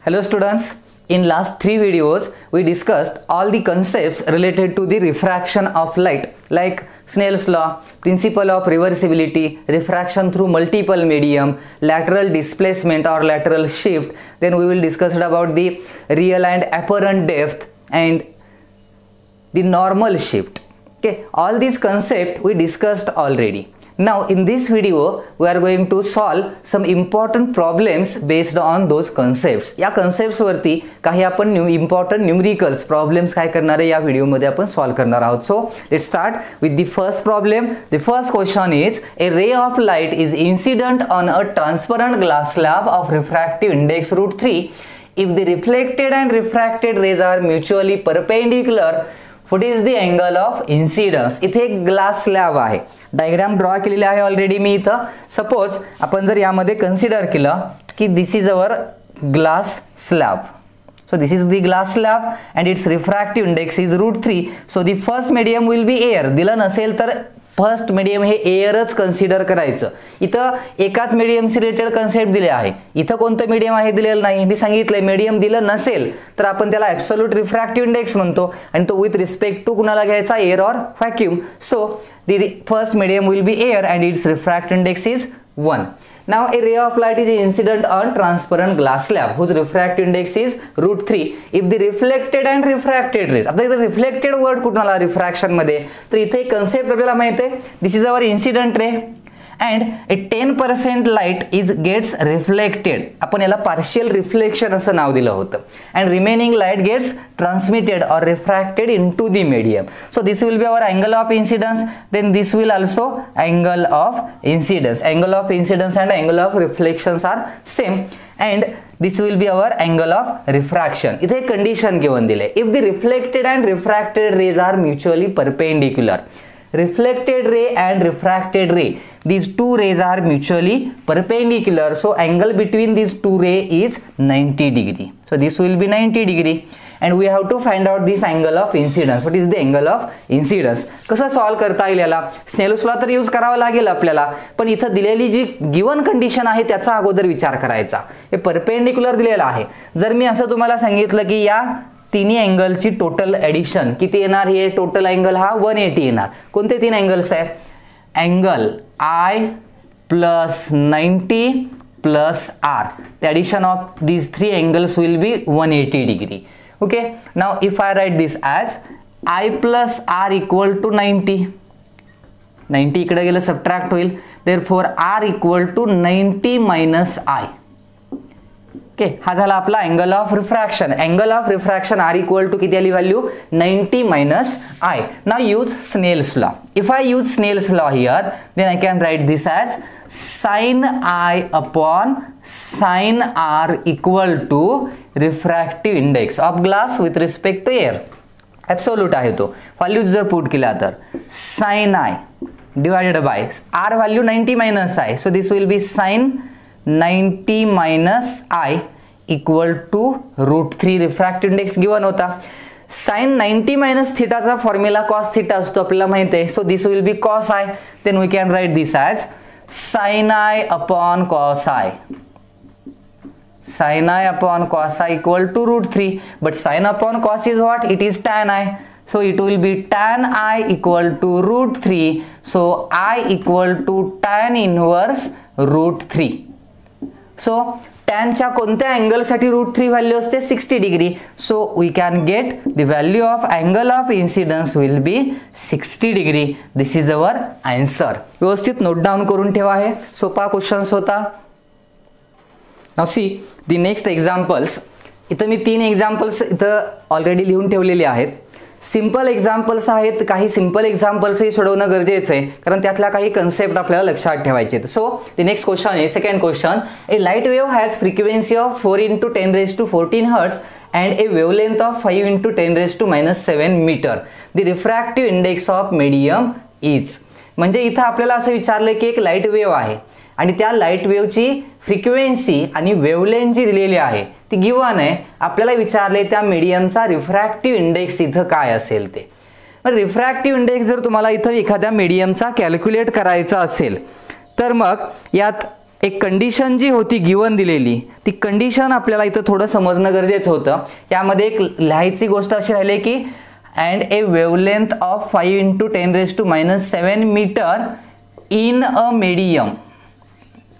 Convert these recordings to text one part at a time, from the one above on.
Hello students, in last 3 videos we discussed all the concepts related to the refraction of light like Snell's law, principle of reversibility, refraction through multiple medium, lateral displacement or lateral shift. Then we will discuss about the real and apparent depth and the normal shift. Okay, all these concepts we discussed already. Now in this video we are going to solve some important problems based on those concepts. या concepts वरती काही आपण important numericals problems काय करणार आहे या video मध्ये आपण solve करणार आहोत. So let's start with the first problem. The first question is a ray of light is incident on a transparent glass slab of refractive index √3. If the reflected and refracted rays are mutually perpendicular, what is the angle of incidence? इथे एक glass slab आहे, diagram draw केलेली आहे already मी इथं. Suppose आपण जर यामध्ये consider केलं की this is our glass slab. So this is the glass slab and its refractive index is √3. So the first medium will be air. दिलं नसेल तर फर्स्ट मीडियम हे एअरच कन्सिडर करायचं. इथं एकाच मीडियमशी रिलेटेड कन्सेप्ट दिले आहे. इथं कोणतं मीडियम आहे दिलेलं नाही. मी सांगितलंय मीडियम दिलं नसेल तर आपण त्याला ॲब्सोल्यूट रिफ्रॅक्टिव्ह इंडेक्स म्हणतो आणि तो विथ रिस्पेक्ट टू कुणाला घ्यायचा, air or vacuum. So the first medium will be air and its refractive index is 1. Now a ray of light is incident on transparent glass slab whose refractive index is √3. If the reflected and refracted rays, आता इथे reflected word कुठून आला refraction मध्ये, तर इथे concept आपल्याला माहित आहे. This is our incident ray and a 10% light gets reflected. आपण याला partial reflection असं नाव दिलं होतं. And remaining light gets transmitted or refracted into the medium. So this will be our angle of incidence. Then this will also angle of incidence. Angle of incidence and angle of reflections are same. And this will be our angle of refraction. इथे condition given दिले. If the reflected and refracted rays are mutually perpendicular. Reflected ray and refracted ray, these two rays are mutually perpendicular, so angle between these two rays is 90 degree. So this will be 90 degree and we have to find out this angle of incidence. What is the angle of incidence? कसं solve करता येईल याला? Snell's law तर use करावा लागेल आपल्याला, पण इथं दिलेली जी गिवन कंडिशन आहे त्याचा अगोदर विचार करायचा. हे परपेंडिक्युलर दिलेलं आहे. जर मी असं तुम्हाला सांगितलं की या तिन्ही अँगलची टोटल ॲडिशन किती येणार, हे टोटल अँगल हा 180 येणार. कोणते तीन अँगल्स आहे? Angle I plus 90 plus R. The addition of these three angles will be 180 degree. Okay, now if I write this as I plus R equal to 90 इकडे गेलं सबट्रॅक्ट होईल. therefore R equal to 90 minus I. Okay, हा झाला आपला angle of refraction. Angle of refraction R equal to किती आली value? 90 minus I. Now use Snell's law. If I use Snell's law here then I can write this as sine I upon sine R equal to refractive index of glass with respect to air. Absolute आहे तो. Values जर put केला तर sine I divided by R value 90 minus I. So this will be sine 90 minus I equal to √3. Refractive index given होता. Sine 90 minus थिटाचा formula cos theta असतो आपल्याला माहित आहे. So this will be cos I. Then we can write this as sine I upon cos I. Sine I upon cos I equal to √3. But sine upon cos is what? It is tan I. So it will be tan I equal to √3. So I equal to tan inverse √3. So tan च्या कोणत्या angle साठी √3 value असते? 60 degree. So we can get the value of angle of incidence will be 60 degree. This is our answer. व्यवस्थित note down करून ठेवा. आहे सोपा questions होता. Now see the next examples. इथं मी 3 एक्झाम्पल्स इथं ऑलरेडी लिहून ठेवलेले आहेत. सिंपल एक्झाम्पल्स आहेत. काही सिंपल एक्झाम्पल्सही सोडवणं गरजेचं आहे कारण त्यातल्या काही कन्सेप्ट आपल्याला लक्षात ठेवायचे आहेत. सो द नेक्स्ट क्वेश्चन आहे second question. A light wave has frequency of 4 × 10⁻14 hertz and a wavelength of 5 × 10⁻7 metre. The refractive index of medium is. म्हणजे इथं आपल्याला असं विचारलं की एक लाईट वेव्ह आहे आणि त्या लाईट वेव्हची फ्रिक्वेन्सी आणि वेवलेंथ जी दिलेली आहे ती गिवन आहे. आपल्याला विचारले त्या मीडियमचा रिफ्रॅक्टिव्ह इंडेक्स इथं काय असेल ते. रिफ्रॅक्टिव्ह इंडेक्स जर तुम्हाला इथं एखाद्या मीडियमचा कॅल्क्युलेट करायचा असेल तर मग यात एक कंडिशन जी होती गिवन दिलेली, ती कंडिशन आपल्याला इथं थोडं समजणं गरजेचं होतं. यामध्ये एक लिहायची गोष्ट अशी राहिली की and a wavelength of 5 × 10⁻⁷ metre in a medium.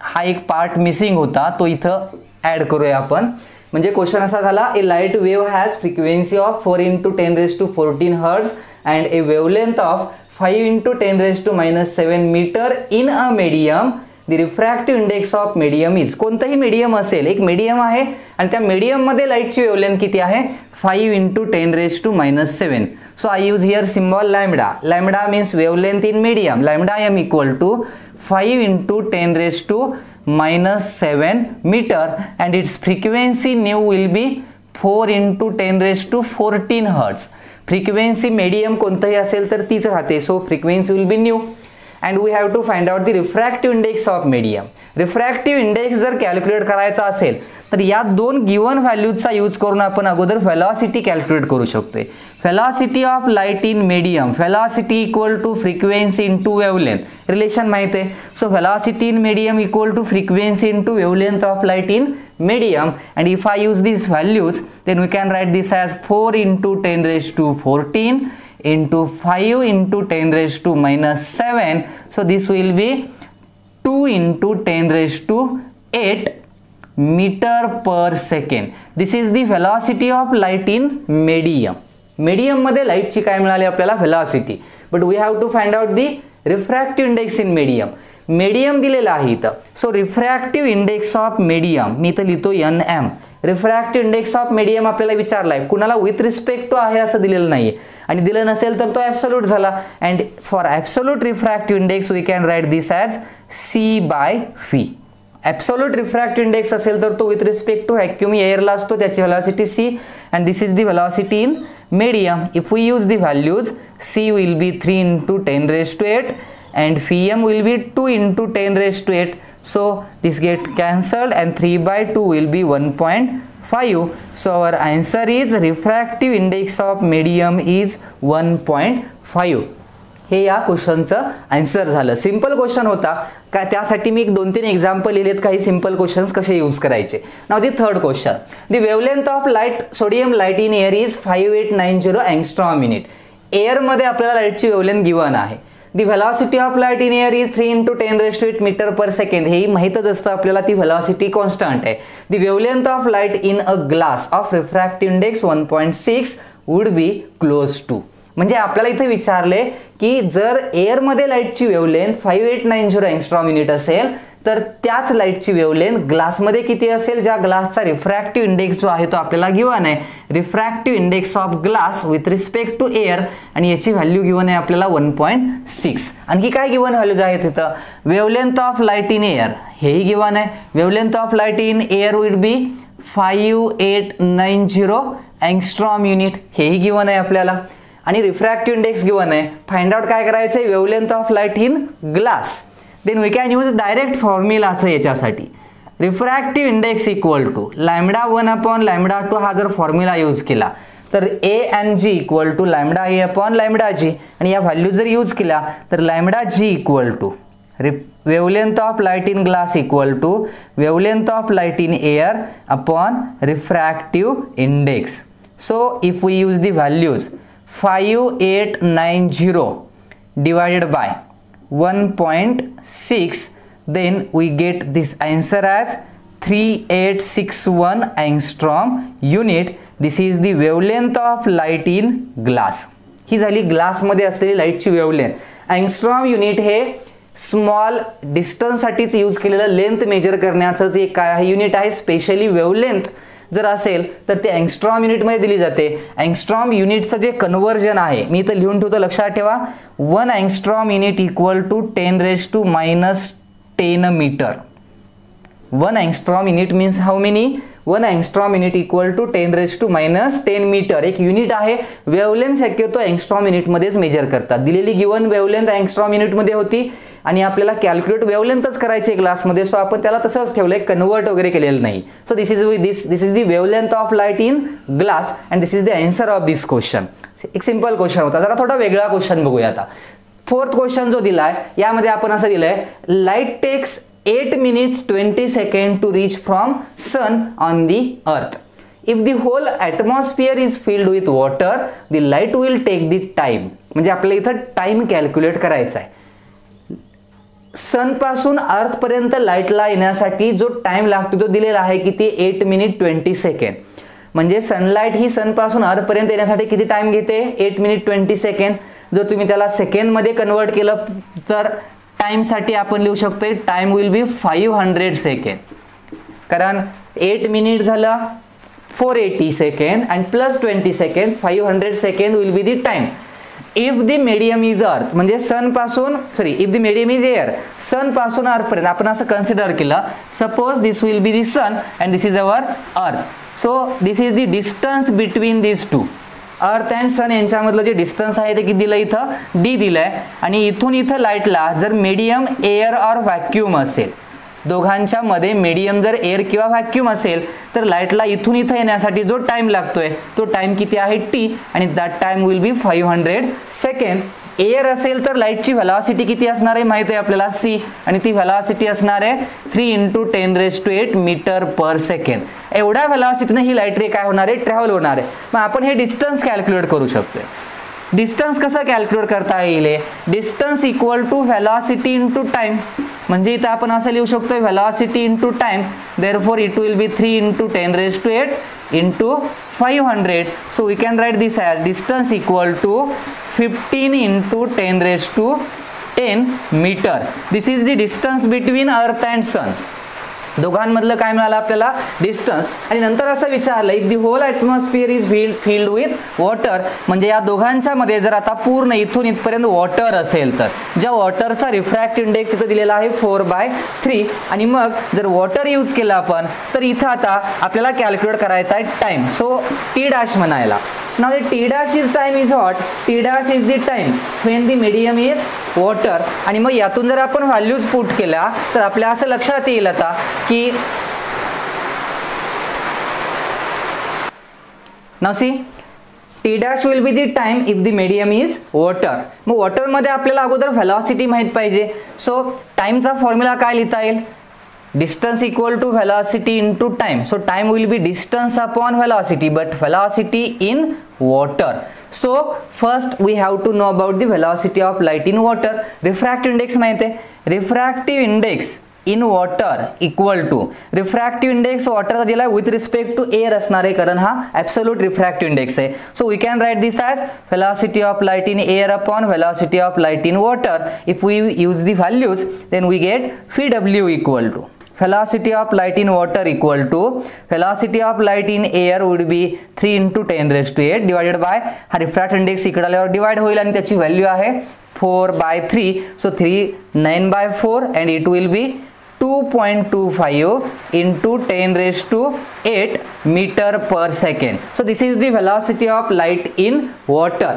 हा एक पार्ट मिसिंग होता, तो इथं ॲड करूया आपण. म्हणजे क्वेश्चन असा झाला, a light wave has frequency of 4 × 10⁻14 hertz and a wavelength of 5 × 10⁻⁷ metre in a medium. The refractive index of medium is. कोणतंही मीडियम असेल, एक मीडियम आहे आणि त्या मीडियममध्ये लाईटची वेवलेंथ किती आहे, 5 × 10⁻⁷. So I use here symbol lambda. Lambda means wavelength in medium. Lambda M equal to 5 × 10⁻⁷ metre and its frequency nu will be 4 × 10⁻14 hertz. Frequency medium कोणतंही असेल तर तीच राहते. So frequency will be nu. and we have to find out the refractive index of medium. Refractive index जर calculate करायचा असेल तर या दोन गिवन व्हॅल्यूजचा यूज करून आपण अगोदर वेलॉसिटी कॅल्क्युलेट करू शकतोय. Velocity of light in medium, velocity equal to frequency into wavelength. Relation माहित आहे. So velocity in medium equal to frequency into wavelength of light in medium, and if I use these values then we can write this as 4 × 10⁻14 into 5 × 10⁻⁷. So this will be 2 × 10⁸ meter per second. This is the velocity of light in medium. medium मध्ये लाईटची काय मिळाली आपल्याला, velocity. But we have to find out the refractive index in medium. medium दिलेला आहे इथं. So refractive index of medium मी इथं लिहितो NM. Refractive index of medium आपल्याला विचारलाय, कुणाला विथ रिस्पेक्ट टू आहे असं दिलेलं नाहीये आणि दिलं नसेल तर तो ॲब्सोल्यूट झाला. And for absolute refractive index we can write this as C/V. Absolute refractive index असेल तर तो विथ रिस्पेक्ट टू व्हॅक्यूम एअरला असतो, त्याची velocity C and this is the velocity in medium. If we use the values, C will be 3 × 10⁸ and Vm will be 2 × 10⁸. So this get cancelled and 3/2 will be 1.5. So our answer is refractive index of medium is 1.5. हे या क्वेश्चनचं answer झालं. Simple question होता का, त्यासाठी मी 2-3 example लिहिलेत काही simple questions कसे use करायचे. Now the third question, the wavelength of light sodium light in air is 5890 angstrom minute. Air मध्ये आपल्याला लाईटची वेवलेंथ गिवन आहे. The velocity of light in air is 3 × 10⁸ meter per second. हेही माहीतच असतं आपल्याला, ती velocity constant आहे. The wavelength of light in a glass of refractive index 1.6 would be close to. म्हणजे आपल्याला इथे विचारले की जर एअर मध्ये लाईटची वेवलेंथ 5890 एंगस्ट्रॉम मिनिट असेल तर त्याच लाईटची वेवलेंथ ग्लासमध्ये किती असेल, ज्या ग्लासचा रिफ्रॅक्टिव्ह इंडेक्स जो आहे तो आपल्याला गिवन आहे. Refractive index of glass with respect to air आणि याची व्हॅल्यू गिवन आहे आपल्याला 1.6. आणखी काय गिवन व्हॅल्यूज आहेत तिथं, wavelength of light in air हेही गिवन आहे. Wavelength of light in air will be 5890 angstrom unit, हेही गिवन आहे आपल्याला. आणि रिफ्रॅक्टिव्ह इंडेक्स गिवन आहे. फाइंड आउट काय करायचं आहे, wavelength of light in glass. Then we can use direct फॉर्म्युलाचं याच्यासाठी. रिफ्रॅक्टिव्ह इंडेक्स इक्वल टू λ1/λ2 हा जर फॉर्म्युला यूज केला तर A/G इक्वल टू λA/λG आणि या व्हॅल्यू जर यूज केला तर λG equal to wavelength of light in glass equal to wavelength of light in air upon refractive index. So if we use the values 5890 divided by 1.6, then we get this answer as 3861 angstrom unit. This is the wavelength of light in glass. ही झाली glass मध्ये असलेली लाईटची wavelength. Angstrom unit हे small distance साठीच use केलेलं length major करण्याचं जे काय युनिट आहे, स्पेशली वेवलेंथ जर असेल तर ते अँगस्ट्रॉम युनिट मध्ये दिली जाते. अँगस्ट्रॉम युनिटचं जे कन्वर्जन आहे मी इथं लिहून ठेवतो, लक्षात ठेवा. 1 angstrom unit equal to 10⁻⁻10 metre. 1 angstrom unit means how many, 1 angstrom unit equal to 10⁻10 metre. एक युनिट आहे. वेवलेंथ शक्यतो अँगस्ट्रॉम युनिट मध्येच मेजर करतात. दिलेली गिवन वेवलेंथ अँगस्ट्रॉम युनिट मध्ये होती आणि आपल्याला कॅल्क्युलेट वेवलेंथच करायची आहे ग्लासमध्ये. सो आपण त्याला तसंच ठेवलंय, कन्वर्ट वगैरे केलेलं नाही. So this is the wavelength of light in glass and this is the answer of this question. एक सिंपल क्वेश्चन होता. जरा थोडा वेगळा क्वेश्चन बघूया आता. फोर्थ क्वेश्चन जो दिलाय यामध्ये आपण असं दिलंय, light text 8 minutes 20 seconds to reach from sun on the earth. If the whole atmosphere is filled with water, the light will take the time. म्हणजे आपल्याला इथं टाइम कॅल्क्युलेट करायचा आहे. सन पासून अर्थ पर्यंत लाईटला येण्यासाठी जो टाइम लागतो तो दिलेला आहे किती 8 मिनिट 20 सेकंड. म्हणजे सनलाईट ही सन पासून अर्थ पर्यंत येण्यासाठी किती टाइम घेते 8 मिनिट 20 सेकंड. जर तुम्ही त्याला सेकंड मध्ये कन्वर्ट केलं तर टाइम साठी आपण लिहू शकतो टाइम विल बी 500 सेकंड. कारण 8 मिनिट झालं 480 second and plus 20 second 500 second will be the time. If the medium is earth म्हणजे सन पासून if the medium is air sun पासून अर्थ पर्यंत आपण असं कन्सिडर केलं. Suppose this will be the sun and this is our earth. So this is the distance between this two. Earth and sun यांच्यामधलं जे distance आहे ते किती दिलं इथं डी दिलंय. आणि इथून इथं लाईटला जर मीडियम एअर और व्हॅक्यूम असेल, दोघांच्या मध्ये मीडियम जर एअर किंवा व्हॅक्यूम असेल तर लाईटला इथून इथं येण्यासाठी जो टाइम लागतोय तो टाइम किती आहे टी आणि that time will be 500 second. Air असेल तर लाईटची व्हेलॉसिटी किती असणार आहे माहिती आहे आपल्याला सी आणि ती व्हेलॉसिटी असणार आहे 3 × 10⁸ मीटर पर सेकंड. एवढ्या व्हेलॉसिटीने ही लाईट रे काय होणार आहे ट्रॅव्हल होणार आहे. मग आपण हे डिस्टन्स कॅल्क्युलेट करू शकतोय. डिस्टन्स कसं कॅल्क्युलेट करता येईल distance equal to velocity into time. म्हणजे इथं आपण असं लिहू शकतो velocity into time therefore it will be 3 × 10⁸ into 500. So we can write this as distance equal to 15 × 10⁻10 metre. This is the distance between earth and sun. दोघांमधलं काय मिळालं आपल्याला डिस्टन्स. आणि नंतर असं विचारलं if the whole atmosphere is filled with water म्हणजे या दोघांच्या मध्ये जर आता पूर्ण इथून इथपर्यंत वॉटर असेल तर ज्या वॉटरचा रिफ्रॅक्टिव्ह इंडेक्स इथं दिलेला आहे 4/3. आणि मग जर वॉटर यूज केलं आपण तर इथं आता आपल्याला कॅल्क्युलेट करायचा आहे टाइम. सो टी डॅश म्हणायला. Now the T dash is time is what? T dash is the time when the medium is water. आणि मग यातून जर आपण व्हॅल्यूज पुट केल्या तर आपल्या असं लक्षात येईल आता की now see T dash will be the time if the medium is water. मग वॉटर मध्ये आपल्याला अगोदर व्हेलॉसिटी माहित पाहिजे. सो टाइमचा फॉर्म्युला काय लिहिता येईल distance equal to velocity into time. So time will be distance upon velocity, but velocity in water. So first we have to know about the velocity of light in water. Refractive index माहिती आहे. Refractive index in water equal to refractive index water दिला आहे with respect to air असणार आहे कारण हा absolute refractive index आहे. So we can write this as velocity of light in air upon velocity of light in water. If we use the values then we get VW equal to velocity of light in water equal to velocity of light in air would be 3 × 10⁸ divided by हा refractive index इकडे आल्यावर divide होईल आणि त्याची value आहे 4/3. So 3 9/4 and it will be 2.25 × 10⁸ metre per second. So this is the velocity of light in water.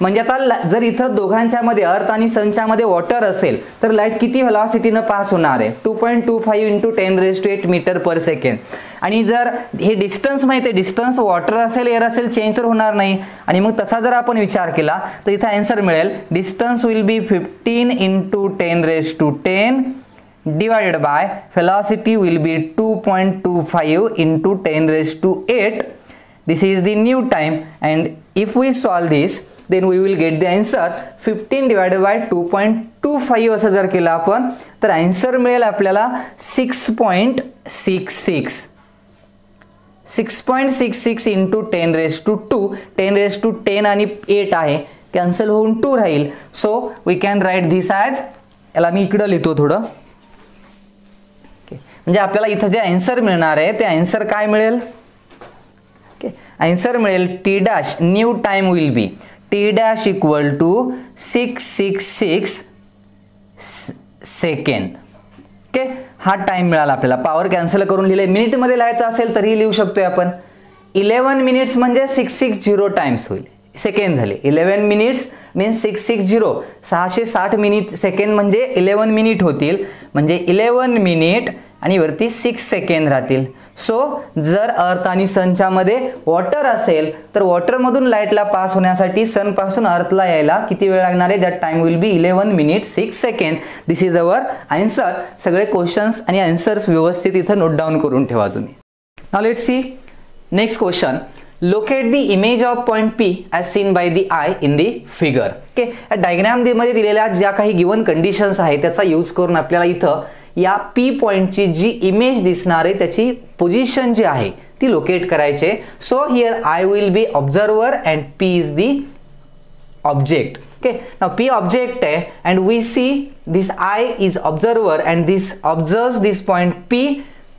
म्हणजे आता जर इथं दोघांच्या मध्ये अर्थ आणि सनच्या मध्ये वॉटर असेल तर लाईट किती व्हेलॉसिटीनं पास होणार आहे 2.25 × 10⁸ मीटर पर सेकंड. आणि जर हे डिस्टन्स माहिती आहे डिस्टन्स वॉटर असेल एअर असेल चेंज तर होणार नाही. आणि मग तसा जर आपण विचार केला तर इथं आन्सर मिळेल distance will B 15 × 10⁻10 divided by velocity will be 2.25 × 10⁸. This is the new time and if we solve this then we will get the answer 15 divided by 2.25 असं जर केलं आपण तर आन्सर मिळेल आपल्याला 6.66 × 10⁻2 10⁻10 आणि 8 आहे कॅन्सल होऊन 2 राहील. So we can write this as याला मी इकडं लिहितो थोडं म्हणजे आपल्याला इथं जे आन्सर मिळणार आहे ते आन्सर काय मिळेल आन्सर मिळेल T dash new time will be T dash equal to 666 second. Okay हा टाइम मिळाला आपल्याला. पॉवर कॅन्सल करून लिहिले मिनिट मध्ये लिहायचं असेल तरी लिहू शकतोय आपण. 11 मिनिट्स म्हणजे 660 टाइम्स होईल सेकंड झाले. 11 मिनिट्स मीन्स 660 मिनिट सेकंड म्हणजे 11 मिनिट होतील म्हणजे 11 मिनिट आणि वरती 6 सेकंड राहतील. सो जर अर्थ आणि सनच्या मध्ये वॉटर असेल तर वॉटरमधून लाईटला पास होण्यासाठी सनपासून अर्थला यायला किती वेळ लागणार आहे? That time will be 11 minute 6 second. This is our answer. सगळे क्वेश्चन्स आणि आन्सर्स व्यवस्थित इथं नोट डाऊन करून ठेवा तुम्ही. Now let's see next question. Locate the image of point P as seen by the eye in the figure. Okay, या diagram मध्ये दिलेल्या ज्या काही गिवन कंडिशन्स आहेत त्याचा यूज करून आपल्याला इथं या P पॉइंटची जी इमेज दिसणार आहे त्याची पोझिशन जी आहे ती लोकेट करायचे. So here I will be observer and P is the object. Okay, now P object आहे and we see this I is observer and this observes this point P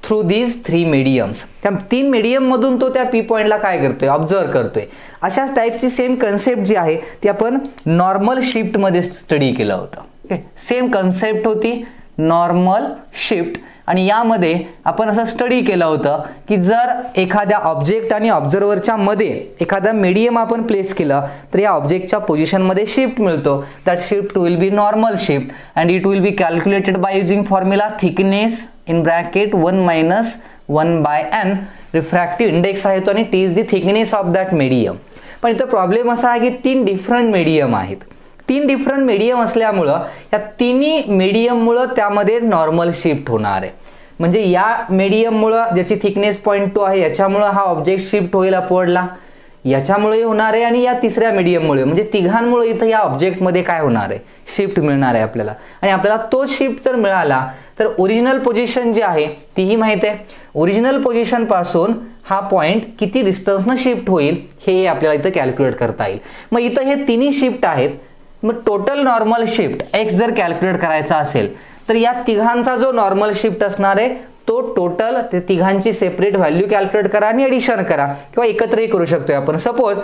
through these 3 mediums. त्या 3 medium मधून तो त्या P पॉइंटला काय करतोय? Observe करतोय. अशाच टाईपची सेम कन्सेप्ट जी आहे ती आपण नॉर्मल शिफ्ट मध्ये स्टडी केलं होतं. ओके, सेम कन्सेप्ट होती नॉर्मल शिफ्ट आणि यामध्ये आपण असं स्टडी केलं होतं की जर एखाद्या ऑब्जेक्ट आणि ऑब्झर्वरच्या मध्ये एखादा मीडियम आपण प्लेस केलं तर या ऑब्जेक्टच्या पोझिशनमध्ये शिफ्ट मिळतो. That shift will be normal shift and it will B calculated by using formula thickness in bracket 1 - 1/n. Refractive index आहे तो आणि T is the thickness of that medium. पण इथं प्रॉब्लेम असा आहे की 3 डिफरंट मीडियम आहेत. 3 डिफरंट मीडियम असल्यामुळं या तिन्ही मीडियममुळं त्यामध्ये नॉर्मल शिफ्ट होणार आहे. म्हणजे या मीडियममुळं ज्याची थिकनेस 0.2 आहे याच्यामुळं हा ऑब्जेक्ट शिफ्ट होईल अपवर्डला, याच्यामुळे होणार आहे आणि या तिसऱ्या मीडियममुळे म्हणजे तिघांमुळे इथं या ऑब्जेक्टमध्ये काय होणार आहे? शिफ्ट मिळणार आहे आपल्याला. आणि आपल्याला तो शिफ्ट जर मिळाला तर ओरिजिनल पोझिशन जी आहे तीही माहिती आहे. ओरिजिनल पोझिशन पासून हा पॉइंट किती डिस्टन्सनं शिफ्ट होईल हे आपल्याला इथं कॅल्क्युलेट करता येईल. मग इथं हे तिन्ही शिफ्ट आहेत. मग टोटल नॉर्मल शिफ्ट x जर कॅल्क्युलेट करायचा असेल तर या तिघांचा जो नॉर्मल शिफ्ट असणार आहे तो टोटल ते तिघांची सेपरेट व्हॅल्यू कॅल्क्युलेट करा आणि एडिशन करा किंवा एकत्रही करू शकतोय आपण. सपोज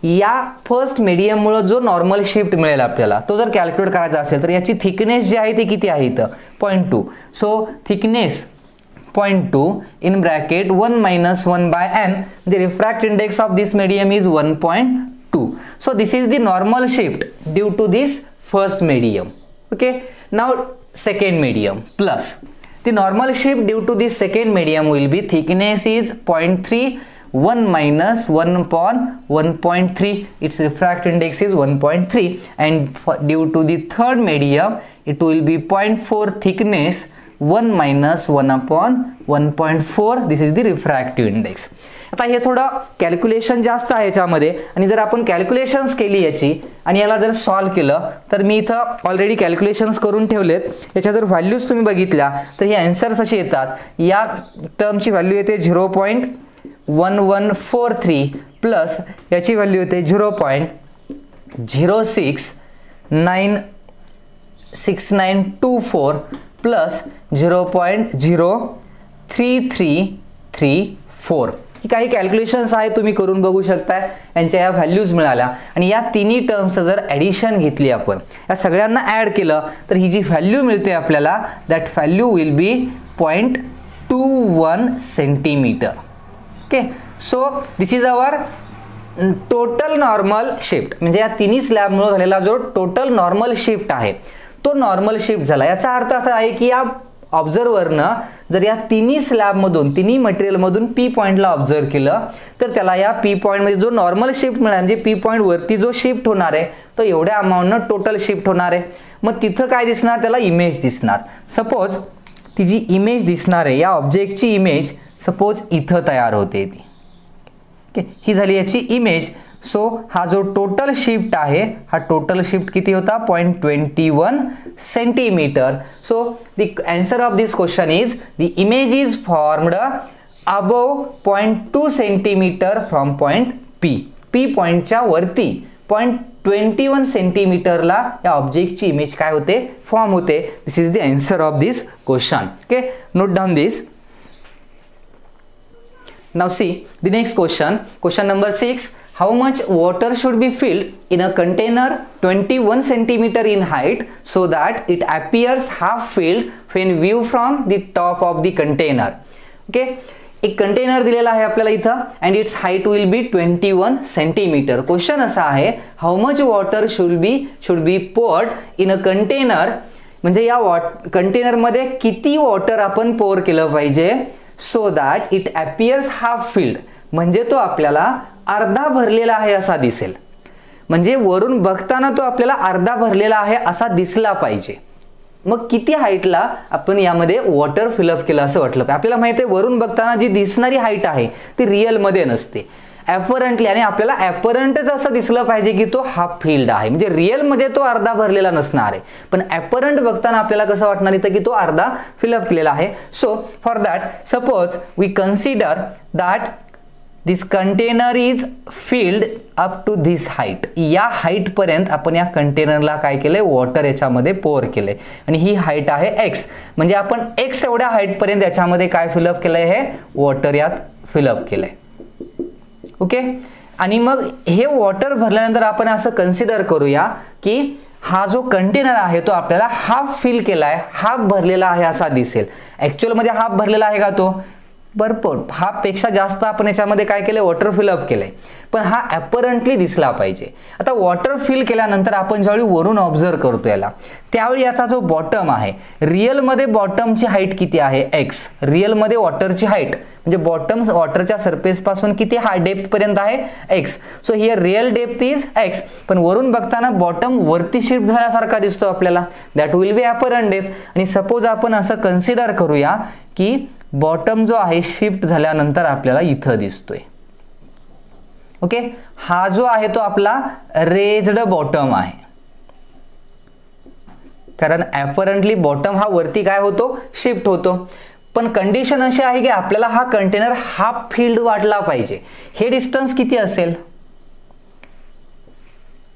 या फर्स्ट मीडियम मुळे जो नॉर्मल शिफ्ट मिळेल आपल्याला तो जर कॅल्क्युलेट करायचा असेल तर याची थिकनेस जी आहे ती किती आहे इथं? 0.2. So thickness 0.2 in bracket 1 - 1/n. The refractive index of this medium is 1.2. So this is the normal shift due to this first medium. Okay. Now second medium plus the normal shift due to this second medium will be thickness is 0.3. 1 - 1/1.3. Its refractive index is 1.3 and due to the third medium it will be 0.4 thickness 1 - 1/1.4. This is the refractive index. आता हे थोडं calculation जास्त आहे याच्यामध्ये आणि जर आपण calculations केली याची आणि याला जर सॉल्व केलं तर मी इथं ऑलरेडी कॅल्क्युलेशन्स करून ठेवलेत. याच्या जर व्हॅल्यूज तुम्ही बघितल्या तर हे आन्सर्स असे येतात. या टर्मची व्हॅल्यू येते 0.1143 प्लस याची व्हॅल्यू येते 0.066924 प्लस 0.03334. काही कॅल्क्युलेशन्स आहेत तुम्ही करून बघू शकता. यांच्या या व्हॅल्यूज मिळाल्या आणि या तिन्ही टर्म्स जर ॲडिशन घेतली आपण या सगळ्यांना ॲड केलं तर ही जी व्हॅल्यू मिळते आपल्याला that value will be 0.21 centimetre. Okay, so this is our total normal shift. म्हणजे या तिन्ही स्लॅबमुळे झालेला जो टोटल नॉर्मल शिफ्ट आहे तो नॉर्मल शिफ्ट झाला. याचा अर्थ असा आहे की या ऑब्झर्वरनं जर या तिन्ही स्लॅबमधून तिन्ही मटेरियलमधून P पॉइंटला ऑब्झर्व केलं तर त्याला या P पॉइंटमध्ये जो नॉर्मल शिफ्ट मिळाला म्हणजे P पॉइंट वरती जो शिफ्ट होणार आहे तो एवढ्या अमाऊंटनं टोटल शिफ्ट होणार आहे. मग तिथं काय दिसणार? त्याला इमेज दिसणार. सपोज ती जी इमेज दिसणार आहे या ऑब्जेक्टची इमेज सपोज इथं तयार होते ती. ओके, ही झाली याची इमेज. सो हा जो टोटल शिफ्ट आहे हा टोटल शिफ्ट किती होता? 0.21 centimetre. So the answer of this question is the image is formed above 0.2 centimetre from point P. P पॉइंटच्या वरती 0.21 सेंटीमीटरला या ऑब्जेक्टची इमेज काय होते? फॉर्म होते. This is the answer of this question. Okay, note down this. Now see the next question. Question number 6. How much water should be filled in a container 21 centimeter in height so that it appears half filled when viewed from the top of the container? Okay. एक container दिलेला आहे आपल्याला इथं and its height will be 21 centimeter. Question असा आहे how much water should be poured in a container म्हणजे या कंटेनरमध्ये किती वॉटर आपण पोर केलं पाहिजे so that it appears half filled, म्हणजे तो आपल्याला अर्धा भरलेला आहे असा दिसेल. म्हणजे वरून बघताना तो आपल्याला अर्धा भरलेला आहे असा दिसला पाहिजे. मग किती हाईटला आपण यामध्ये वॉटर फिलअप केलं असं वाटलं पाहिजे. आपल्याला माहिती आहे वरून बघताना जी दिसणारी हाईट आहे ती रिअलमध्ये नसते, ॲपरंटली. आणि आपल्याला ॲपरंटच असं दिसलं पाहिजे की तो हाफ फिल्ड आहे, म्हणजे रिअलमध्ये तो अर्धा भरलेला नसणार आहे, पण ॲपरंट बघताना आपल्याला कसं वाटणार इथं की तो अर्धा फिलअप केलेला आहे. So for that suppose we consider that this container is filled up to this height. या हाईट पर्यंत आपण या कंटेनरला काय केलंय, वॉटर याच्यामध्ये पोर केलंय आणि ही हाईट आहे एक्स. म्हणजे आपण एक्स एवढ्या हाईट पर्यंत याच्यामध्ये काय फिलअप केलंय, हे वॉटर यात फिलअप केलंय. ओके. आणि मग हे वॉटर भरल्यानंतर आपण असं कन्सिडर करूया की हा जो कंटेनर आहे तो आपल्याला हाफ फिल केलाय, हाफ भरलेला आहे असा दिसेल. ऍक्च्युअल मध्ये हाफ भरलेला आहे का तो, भरपूर हाफ पेक्षा जास्त आपण याच्यामध्ये काय केलंय, वॉटर फिलअप केलंय, पण हा ॲपरंटली दिसला पाहिजे. आता वॉटर फिल केल्यानंतर आपण ज्यावेळी वरून ऑब्झर्व करतो याला, त्यावेळी याचा जो बॉटम आहे, रिअलमध्ये बॉटमची हाईट किती आहे, एक्स. रिअलमध्ये वॉटरची हाईट म्हणजे बॉटम वॉटरच्या सरफेस पासून किती हा डेप्थ पर्यंत आहे, x. So here real depth is x, पण वरून बघताना बॉटम वरती शिफ्ट झाल्यासारखा दिसतो आपल्याला, that will B apparent depth. आणि सपोज आपण असं कन्सिडर करूया की बॉटम जो आहे शिफ्ट झाल्यानंतर आपल्याला इथं दिसतोय. ओके. हा जो आहे तो आपला रेज्ड बॉटम आहे, कारण ॲपरंटली बॉटम हा वरती काय होतो, शिफ्ट होतो. पण कंडिशन अशी आहे की आपल्याला हा कंटेनर हाफ फिल्ड वाटला पाहिजे. हे डिस्टन्स किती असेल,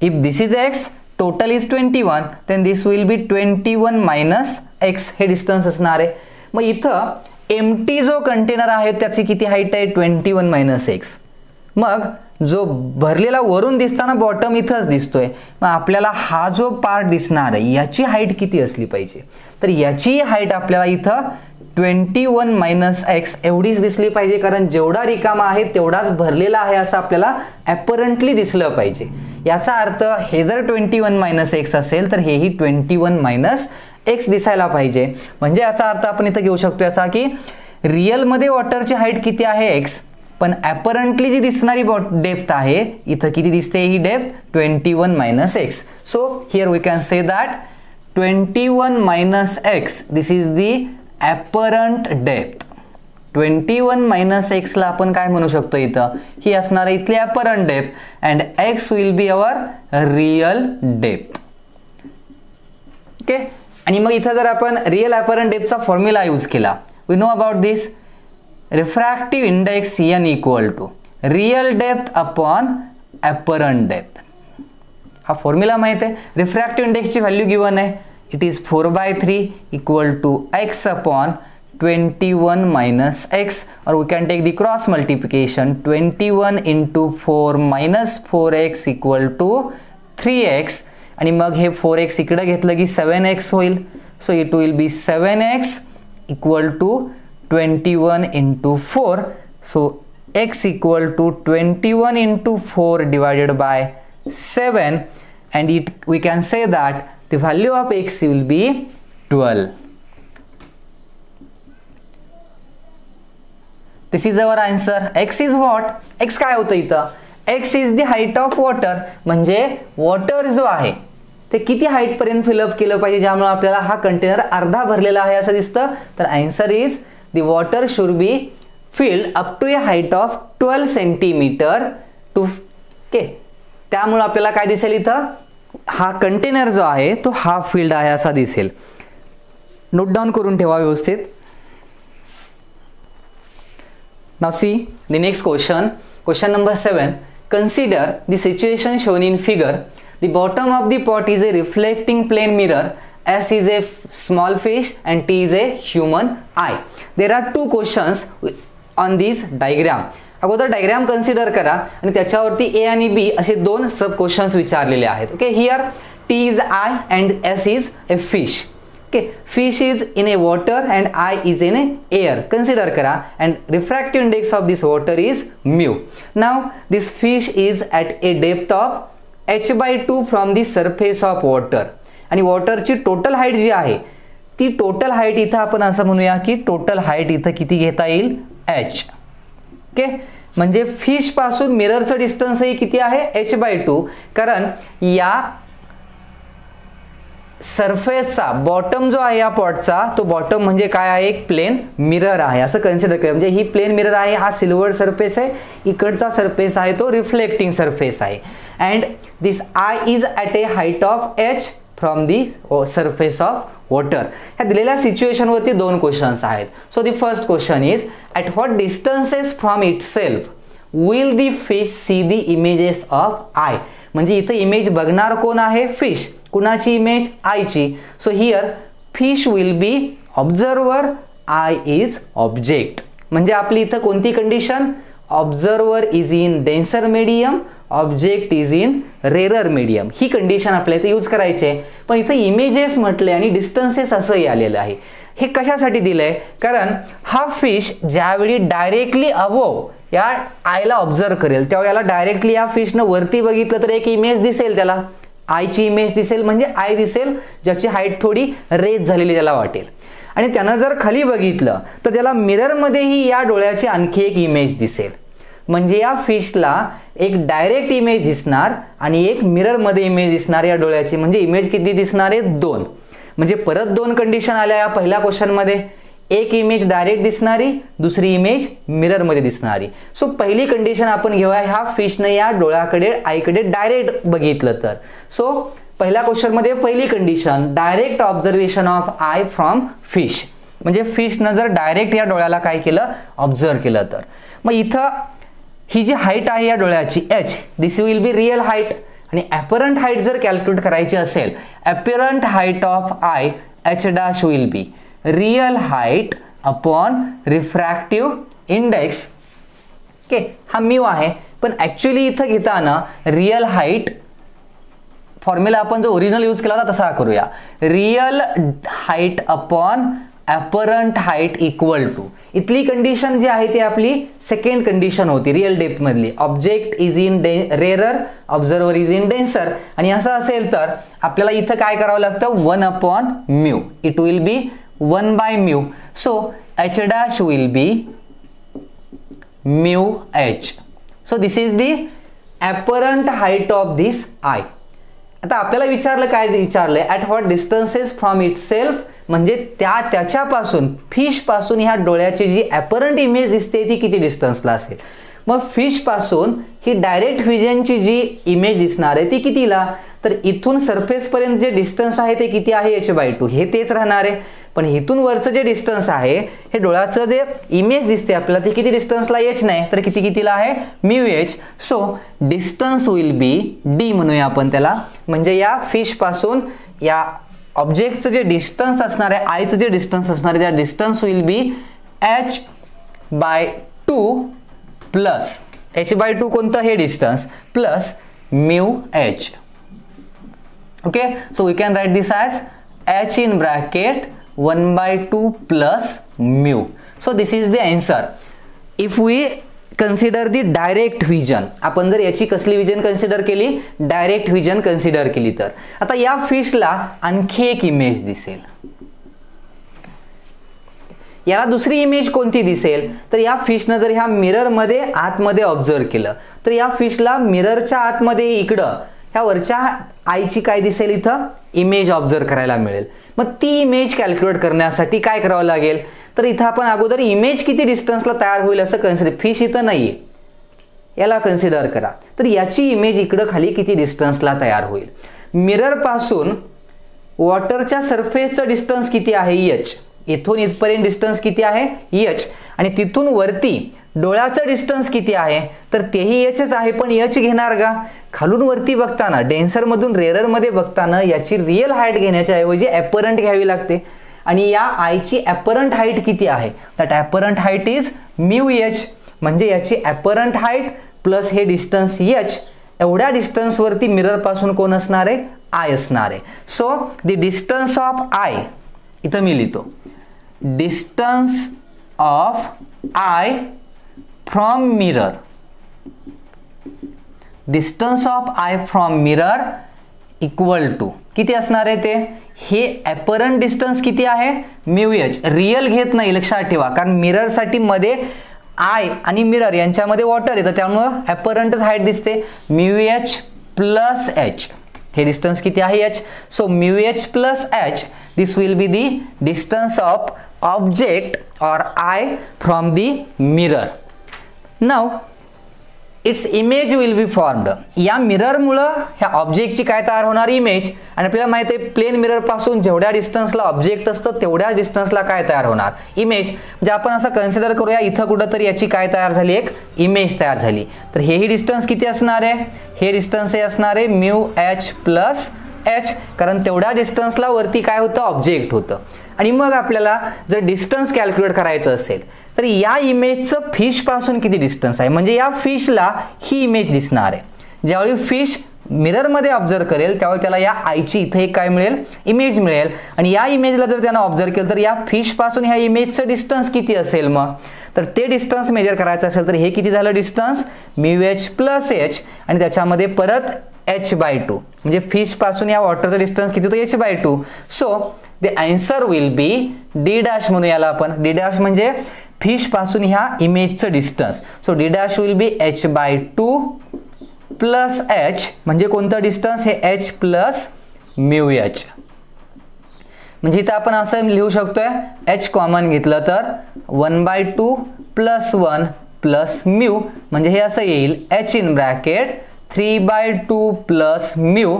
if this is X, total is 21, then this will be 21 minus X, हे डिस्टन्स असणार आहे. मग इथं एम्प्टी जो कंटेनर आहे त्याची किती हाईट आहे, 21 मायनस एक्स. मग जो भरलेला वरून दिसताना बॉटम इथंच दिसतोय, मग आपल्याला हा जो पार्ट दिसणार आहे याची हाईट किती असली पाहिजे, तर याची हाईट आपल्याला इथं 21 मायनस एक्स एवढीच दिसली पाहिजे, कारण जेवढा रिकामा आहे तेवढाच भरलेला आहे असं आपल्याला ॲपरंटली दिसलं पाहिजे. याचा अर्थ हे जर 21 मायनस एक्स असेल तर हेही 21 मायनस एक्स दिसायला पाहिजे. म्हणजे याचा अर्थ आपण इथं घेऊ शकतो असा की रिअलमध्ये वॉटरची हाईट किती आहे, एक्स, पण ॲपरंटली जी दिसणारी डेप्थ आहे इथं किती दिसते, ही depth 21 minus X. So here we can say that 21 minus X this is the apparent depth. 21 minus एक्सला आपण काय म्हणू शकतो, इथं ही असणार आहे इथली apparent depth and X will be our real depth. Okay. आणि मग इथं जर आपण रिअल ॲपरंट डेप्थचा फॉर्म्युला यूज केला, we know about this, refractive index N equal to real depth upon apparent depth. हा फॉर्म्युला माहित आहे. रिफ्रॅक्टिव्ह इंडेक्सची व्हॅल्यू गिवन आहे, it is 4/3 equal to X upon 21 minus X, और we can take the cross multiplication 21 into 4 minus 4x equal to 3x. आणि मग हे 4x इकडे घेतलं की 7x होईल. So it will be 7x equal to 21 into 4. So x equal to 21 into 4 divided by 7, and we can say that the value of x will be 12. This is our answer. X is what? X काय होतं इथं? X is the height of water. म्हणजे water जो आहे ते किती height पर्यंत fill up केलं पाहिजे ज्यामुळे आपल्याला हा कंटेनर अर्धा भरलेला आहे असं दिसतं. तर answer is the water should be filled up to a height of 12 centimetre too. Okay. त्यामुळे आपल्याला काय दिसेल इथं, हा कंटेनर जो आहे तो हाफ फिल्ड आहे असा दिसेल. नोट डाउन करून ठेवा व्यवस्थित. Now see the next question. Question number 7. Consider the situation shown in figure. The bottom of the pot is a reflecting plane mirror. S is a small fish and T is a human eye. There are two questions on this diagram. अगोदर diagram consider करा आणि त्याच्यावरती ए आणि बी असे दोन सब questions विचारलेले आहेत. Okay. Here T is I and S is a fish. Okay. Fish is in a water and I is in a air. Consider करा. And refractive index of this water is mu. Now this fish is at a depth of h/2 from the surface of water आणि वॉटरची total height जी आहे ती total height इथं आपण असं म्हणूया की टोटल हाईट इथं किती घेता येईल h. ओके, म्हणजे फिश पासून मिररचं डिस्टन्स ही किती आहे h/2, कारण या सरफेसचा बॉटम जो आहे या पॉटचा तो बॉटम म्हणजे काय आहे एक प्लेन मिरर आहे असं कन्सिडर करूया. म्हणजे ही प्लेन मिरर आहे, हा सिल्वर सरफेस आहे, इकडचा सरफेस आहे तो रिफ्लेक्टिंग सरफेस आहे. And this I is at a height of h from the surface of water. ह्या दिलेल्या सिच्युएशन वरती दोन क्वेश्चन्स आहेत. So the first question is at what distances from itself will the fish see the images of eye. म्हणजे इथं image बघणार कोण आहे फिश, कुणाची इमेज आयची. So here fish will be observer, I is object. म्हणजे आपली इथं कोणती condition, observer is in denser medium, object is in rarer medium, he condition आपल्याला इथे यूज करायची आहे. पण इथं इमेजेस म्हटले आणि डिस्टन्सेस असंही आलेलं आहे. हे कशासाठी दिलंय, कारण हा फिश ज्यावेळी डायरेक्टली अबोव या आयला ऑब्झर्व करेल तेव्हा याला डायरेक्टली या फिशनं वरती बघितलं तर एक इमेज दिसेल, त्याला आयची इमेज दिसेल, म्हणजे आय दिसेल ज्याची हाईट थोडी रेज झालेली त्याला वाटेल. आणि त्यानं जर खाली बघितलं तर त्याला मिररमध्येही या डोळ्याची आणखी एक इमेज दिसेल. म्हणजे या फिशला एक डायरेक्ट इमेज दिसणार आणि एक मिररमध्ये इमेज दिसणार या डोळ्याची. म्हणजे इमेज किती दिसणार आहे, दोन. म्हणजे परत दोन कंडिशन आल्या या पहिल्या क्वेश्चनमध्ये, एक इमेज डायरेक्ट दिसणारी, दुसरी इमेज मिररमध्ये दिसणारी. सो पहिली कंडिशन आपण घेऊया, ह्या फिशनं या डोळ्याकडे आईकडे डायरेक्ट बघितलं तर. सो पहिल्या क्वेश्चनमध्ये पहिली condition direct observation of eye from fish, म्हणजे फिशनं जर डायरेक्ट या डोळ्याला काय केलं, ऑब्झर्व केलं तर. मग इथं ही जी हाईट आहे या डोळ्याची h, this will B real height. आणि ॲपरंट हाईट जर कॅल्क्युलेट करायची असेल, apparent height of I h' will be real height upon refractive index. Okay, हा म्यू आहे, पण ॲक्च्युली इथं घेताना रियल हाईट फॉर्म्युला आपण जो ओरिजिनल यूज केला होता तसा करूया. Real height upon apparent height equal to, इथली कंडिशन जी आहे ती आपली सेकंड कंडिशन होती रिअल डेप्थ मधली. Object is in rarer, observer is in denser. आणि असं असेल तर आपल्याला इथं काय करावं लागतं, 1/μ. It will be 1/μ. So h' will be μh. So this is the apparent height of this I. आता आपल्याला विचारलं, काय विचारलंय, at what distances from itself, म्हणजे त्याच्यापासून फिश पासून ह्या डोळ्याची जी ॲपरंट इमेज दिसते ती किती डिस्टन्सला असेल. मग फिश पासून ही डायरेक्ट व्हिजनची जी इमेज दिसणार आहे ती कितीला, तर इथून सरफेस पर्यंत जे डिस्टन्स आहे ते किती आहे h/2, हे तेच राहणार आहे. पण इथून वरचं जे डिस्टन्स आहे हे डोळ्याचं जे इमेज दिसते आपल्याला ते किती डिस्टन्सला, h नाही तर कितीला आहे μh. So distance will B d म्हणूया आपण त्याला. म्हणजे या फिश पासून या ऑब्जेक्टचं जे डिस्टन्स असणार आहे, आयचं जे डिस्टन्स असणार आहे, त्या distance will be h/2 plus h/2 कोणतं, हे distance, plus μh. Okay, so we can write this as h in bracket 1/2 plus μ. So this is the answer. If we consider the direct vision, आपण जर याची कसली vision consider केली, direct vision consider केली तर आता या फिशला आणखी एक इमेज दिसेल. याला दुसरी इमेज कोणती दिसेल, तर या फिशनं जर ह्या मिररमध्ये आतमध्ये ऑब्झर्व केलं तर या फिशला मिररच्या आतमध्ये इकडं ह्या वरच्या आईची काय दिसेल, इथं इमेज ऑब्झर्व करायला मिळेल. मग ती इमेज कॅल्क्युलेट करण्यासाठी काय करावं लागेल, तर इथं आपण अगोदर इमेज किती डिस्टन्सला तयार होईल असं कन्सिडर, फिश इथं नाहीये याला कन्सिडर करा, तर याची इमेज इकडं खाली किती डिस्टन्सला तयार होईल. मिरर पासून वॉटरच्या सरफेसचं डिस्टन्स किती आहे h, इथून इथपर्यंत डिस्टन्स किती आहे h, आणि तिथून वरती डोळ्याचं डिस्टन्स किती आहे, तर तेही hच आहे. पण h घेणार का, खालून वरती बघताना डेन्सर मधून रेरर मध्ये बघताना याची रिअल हाईट घेण्याच्या ऐवजी ॲपरंट घ्यावी लागते. आणि या आयची ॲपरंट हाईट किती आहे, that apparent height is μh. म्हणजे याची ॲपरंट हाईट प्लस हे डिस्टन्स h, एवढ्या डिस्टन्स वरती मिरर पासून कोण असणार आहे, आय असणार आहे. So the distance of eye, इथं मी लिहितो distance of eye from mirror, distance of eye from mirror equal to किती असणार आहे ते, हे ॲपरंट डिस्टन्स किती आहे म्यू एच, रिअल घेत नाही लक्षात ठेवा, कारण मिररसाठी मध्ये आय आणि मिरर यांच्यामध्ये वॉटर येतं त्यामुळं ॲपरंटच हाईट दिसते, म्यू एच प्लस एच, हे डिस्टन्स किती आहे H, so mu H plus H, this will be the distance of object और I from the mirror. Now it's image will be formed. या मिररमुळं ह्या ऑब्जेक्टची काय तयार होणार इमेज, आणि आपल्याला माहिती आहे प्लेन मिरर पासून जेवढ्या डिस्टन्सला ऑब्जेक्ट असतं तेवढ्या डिस्टन्सला काय तयार होणार इमेज. म्हणजे आपण असं कन्सिडर करूया इथं कुठंतरी याची काय तयार झाली एक इमेज तयार झाली. तर हेही डिस्टन्स किती असणार आहे, हे डिस्टन्स हे असणार आहे म्यू एच प्लस एच, कारण तेवढ्या डिस्टन्सला वरती काय होतं ऑब्जेक्ट होतं. आणि मग आपल्याला जर डिस्टन्स कॅल्क्युलेट करायचं असेल तर या इमेजचं फिश पासून किती डिस्टन्स आहे, म्हणजे या फिशला ही इमेज दिसणार आहे. ज्यावेळी फिश मिररमध्ये ऑब्झर्व करेल त्यावेळी त्याला या आयची इथे एक काय मिळेल इमेज मिळेल, आणि या इमेजला जर त्यानं ऑब्झर्व केलं तर या फिश पासून ह्या इमेजचं डिस्टन्स किती असेल. मग तर ते डिस्टन्स मेजर करायचं असेल तर हे किती झालं distance mu H plus H, आणि त्याच्यामध्ये परत h/2, म्हणजे फिश पासून या वॉटरचं डिस्टन्स किती होतं h/2. So the answer will be D dash म्हणू याला आपण. डी डॅश म्हणजे फिश पासून ह्या इमेजचं distance. So D dash will be h/2 plus H, म्हणजे कोणतं डिस्टन्स हे h प्लस म्यू एच. म्हणजे इथं आपण असं लिहू शकतोय h कॉमन घेतलं तर 1/2 प्लस 1 प्लस म्यू, म्हणजे हे असं येईल h in bracket 3/2 plus mu.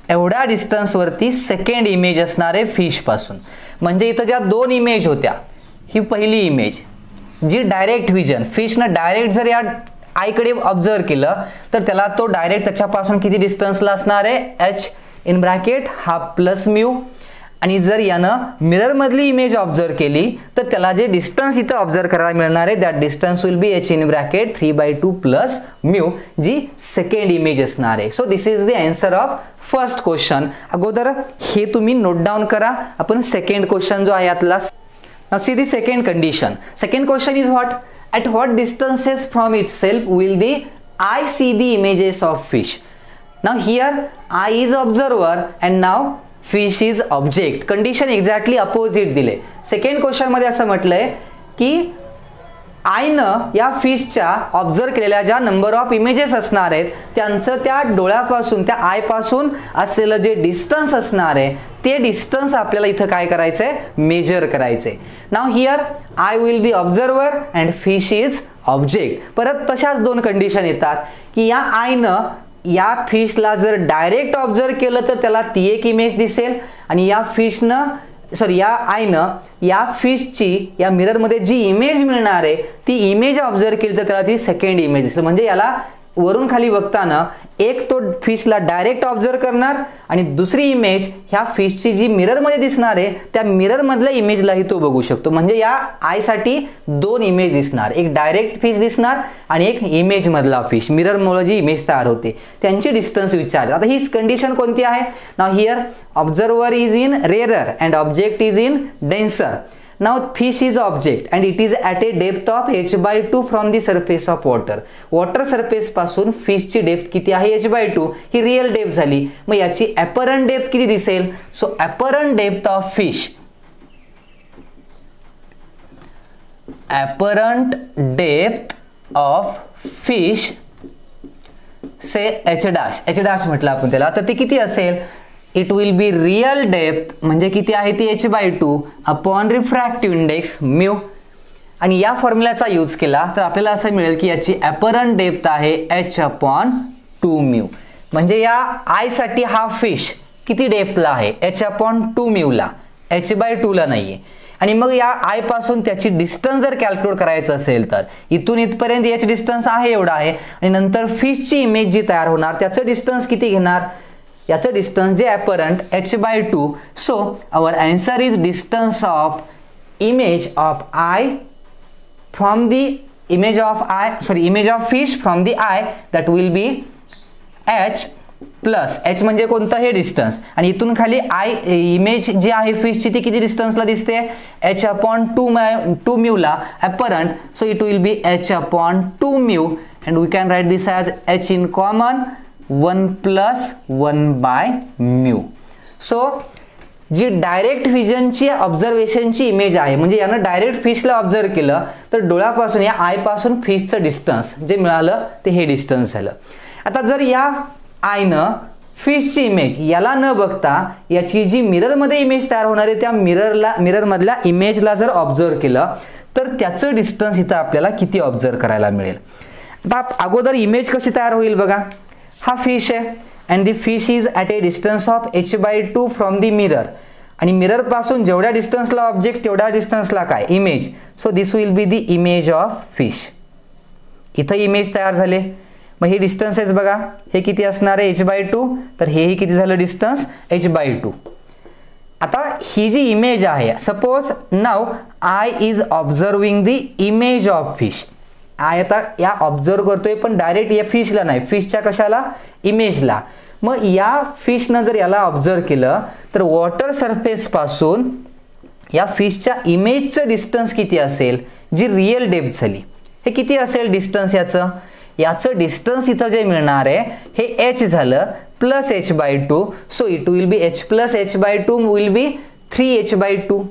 एवढ्या डिस्टन्स वरती सेकंड इमेज असणार आहे फिश पासून. म्हणजे इथं ज्या दोन इमेज होत्या, ही पहिली इमेज जी डायरेक्ट व्हिजन, फिशनं डायरेक्ट जर या आईकडे ऑब्झर्व केलं तर त्याला तो डायरेक्ट त्याच्यापासून किती डिस्टन्सला असणार आहे h in bracket half plus mu. आणि जर यानं मिरर मधली इमेज ऑब्झर्व केली तर त्याला जे डिस्टन्स इथं ऑब्झर्व करायला मिळणार आहे that distance will be h in bracket 3/2 plus mu, जी सेकंड इमेज असणार आहे. So this is the answer of first question. अगोदर हे तुम्ही नोट डाऊन करा. आपण सेकंड क्वेश्चन जो आहे यातला. Now see the second condition. Second question is what? At what distances from itself will the eye see the images of fish? Now here eye is observer and now fish is object. Condition exactly opposite दिले. Second question मध्ये असं म्हटलंय की आयनं या फिशच्या observe केलेल्या ज्या number of images असणार आहेत त्यांचं त्या डोळ्यापासून त्या आय पासून असलेलं जे डिस्टन्स असणार आहे ते डिस्टन्स आपल्याला इथं काय करायचंय मेजर करायचंय. Now here I will be observer and fish is object. परत तशाच दोन कंडिशन येतात की या आयनं या फिशला जर डायरेक्ट ऑब्झर्व केलं तर त्याला ती एक इमेज दिसेल, आणि या फिशनं या आयनं या फिशची या मिररमध्ये जी इमेज मिळणार आहे ती इमेज ऑब्झर्व केली तर त्याला ती सेकंड इमेज दिसेल. म्हणजे याला वरून खाली बघताना एक तो फिशला डायरेक्ट ऑब्झर्व करणार आणि दुसरी इमेज ह्या फिशची जी मिररमध्ये दिसणार आहे त्या मिरर मधल्या इमेजलाही तो बघू शकतो. म्हणजे या आयसाठी दोन इमेज दिसणार, एक डायरेक्ट फिश दिसणार आणि एक इमेज मधला फिश. मिररमुळे जी इमेज तयार होते त्यांची डिस्टन्स विचारते. आता ही कंडिशन कोणती आहे. Now here observer is in rarer and object is in denser. Now fish is object and it is at a depth of h/2 from the surface of water. Water surface पासून fish ची depth किती आहे h/2, ही real depth झाली. मग याची apparent depth किती दिसेल. So apparent depth of fish, apparent depth of fish say h' म्हटलं आपण त्याला, तर ते किती असेल. It will be real depth म्हणजे किती आहे ती h/2 upon refractive index mu. आणि या फॉर्म्युलाचा यूज केला तर आपल्याला असं मिळेल की याची ॲपरंट डेप्थ आहे h/2 म्यू. म्हणजे या आय साठी हा फिश किती डेप्थला आहे h/2 म्यूला, h/2 ला नाहीये. आणि मग या आय पासून त्याची डिस्टन्स जर कॅल्क्युलेट करायचं असेल तर इथून इथपर्यंत याची डिस्टन्स आहे एवढा आहे, आणि नंतर फिशची इमेज जी तयार होणार त्याचं डिस्टन्स किती घेणार, याचं डिस्टन्स जे apparent h/2. So our answer is distance of image of eye from the image of fish from the eye that will be h plus h म्हणजे कोणतं हे डिस्टन्स, आणि इथून खाली आय इमेज जी आहे फिशची ती किती डिस्टन्सला दिसते h/2 म्यूला apparent. So it will be h/2 mu and we can write this as h in common 1 + 1/μ. सो जी डायरेक्ट व्हिजनची ऑब्झर्वेशनची इमेज आहे, म्हणजे यानं डायरेक्ट फिशला ऑब्झर्व केलं तर डोळ्यापासून या आयपासून फिशचं डिस्टन्स जे मिळालं ते हे डिस्टन्स झालं. आता जर या आयनं फिशची इमेज याला न बघता याची जी मिररमध्ये इमेज तयार होणार आहे त्या मिररमधल्या इमेजला जर ऑब्झर्व केलं तर त्याचं डिस्टन्स इथं आपल्याला किती ऑब्झर्व करायला मिळेल. आता अगोदर इमेज कशी तयार होईल बघा. हा फिश आहे and the fish is at a distance of h/2 from the mirror, आणि मिरर पासून जेवढ्या डिस्टन्सला ऑब्जेक्ट तेवढ्या डिस्टन्सला काय image. So this will be the image of fish. इथं इमेज तयार झाले. मग हे डिस्टन्सेस बघा, हे किती असणार आहे h/2, तर हेही किती झालं डिस्टन्स h/2. आता ही जी इमेज आहे, suppose now I is observing the image of fish. I आता या ऑब्झर्व करतोय पण डायरेक्ट या फिशला नाही, फिशच्या कशाला इमेजला. मग या फिशनं जर याला ऑब्झर्व केलं तर वॉटर सरफेस पासून या फिशच्या इमेजचं डिस्टन्स किती असेल, जी रिअल डेप्थ झाली, हे किती असेल डिस्टन्स याचं डिस्टन्स इथं जे मिळणार आहे हे h झालं plus h/2. So it will be h plus h/2 will be 3h/2.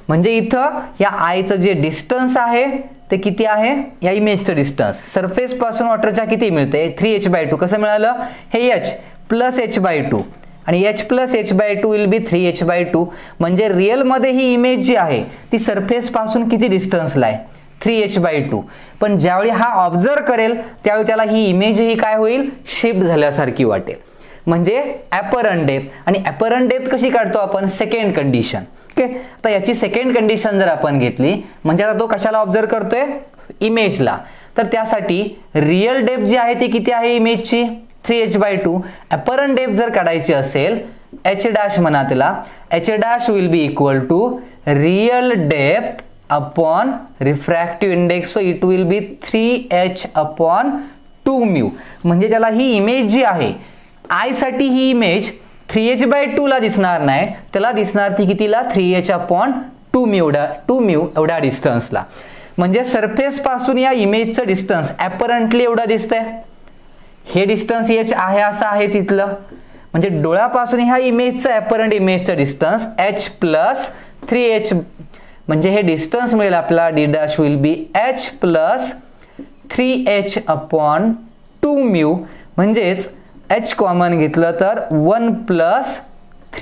म्हणजे इथं या आयचं जे डिस्टन्स आहे ते किती आहे, या इमेजचं डिस्टन्स सरफेस पासून वॉटरच्या किती मिळते 3h/2. कसं मिळालं, हे h प्लस h/2 आणि h plus h/2 will be 3h/2. म्हणजे रिअलमध्ये ही इमेज जी आहे ती सरफेस पासून किती डिस्टन्सला आहे 3h/2. पण ज्यावेळी हा ऑब्झर्व करेल त्यावेळी त्याला ही इमेज ही काय होईल, शिफ्ट झाल्यासारखी वाटेल. म्हणजे ॲपरंट डेप्थ. आणि ॲपरंट डेप्थ कशी काढतो आपण, सेकंड कंडिशन. ओके, आता याची सेकंड कंडिशन जर आपण घेतली म्हणजे आता तो कशाला ऑब्झर्व करतोय, इमेजला. तर त्यासाठी रिअल डेप्थ जी आहे ती किती आहे इमेजची 3h/2. ॲपरंट डेप्थ जर काढायची असेल h' म्हणा त्याला, h' will be equal to real depth upon refractive index. So it will be 3h/2μ. म्हणजे त्याला ही इमेज जी आहे आय साठी ही इमेज 3h/2 ला दिसणार नाही, त्याला दिसणार ती कितीला 3h/2μ एवढ्या डिस्टन्सला. म्हणजे सरफेस पासून या इमेजचं डिस्टन्स ॲपरंटली एवढं दिसतंय. हे डिस्टन्स h आहे असं आहेच इथलं. म्हणजे डोळ्यापासून ह्या इमेजचं ॲपरंट इमेजचं डिस्टन्स h प्लस 3h. म्हणजे हे डिस्टन्स मिळेल आपला d' will be h plus 3h/2μ. म्हणजेच h कॉमन घेतलं तर 1 प्लस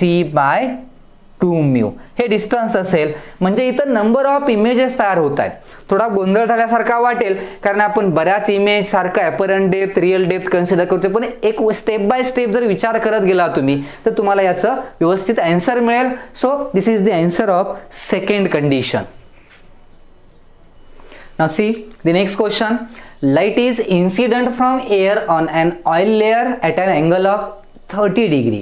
3/2μ हे डिस्टन्स असेल. म्हणजे इथं नंबर ऑफ इमेजेस तयार होत आहेत. थोडा गोंधळ झाल्यासारखा वाटेल कारण आपण बऱ्याच इमेज सारखं apparent depth real depth consider करतो, पण एक स्टेप बाय स्टेप जर विचार करत गेला तुम्ही तर तुम्हाला याचं व्यवस्थित आन्सर मिळेल. So this is the answer of second condition. Now see the next question. Light is incident from air on an oil layer at an angle of 30 degree.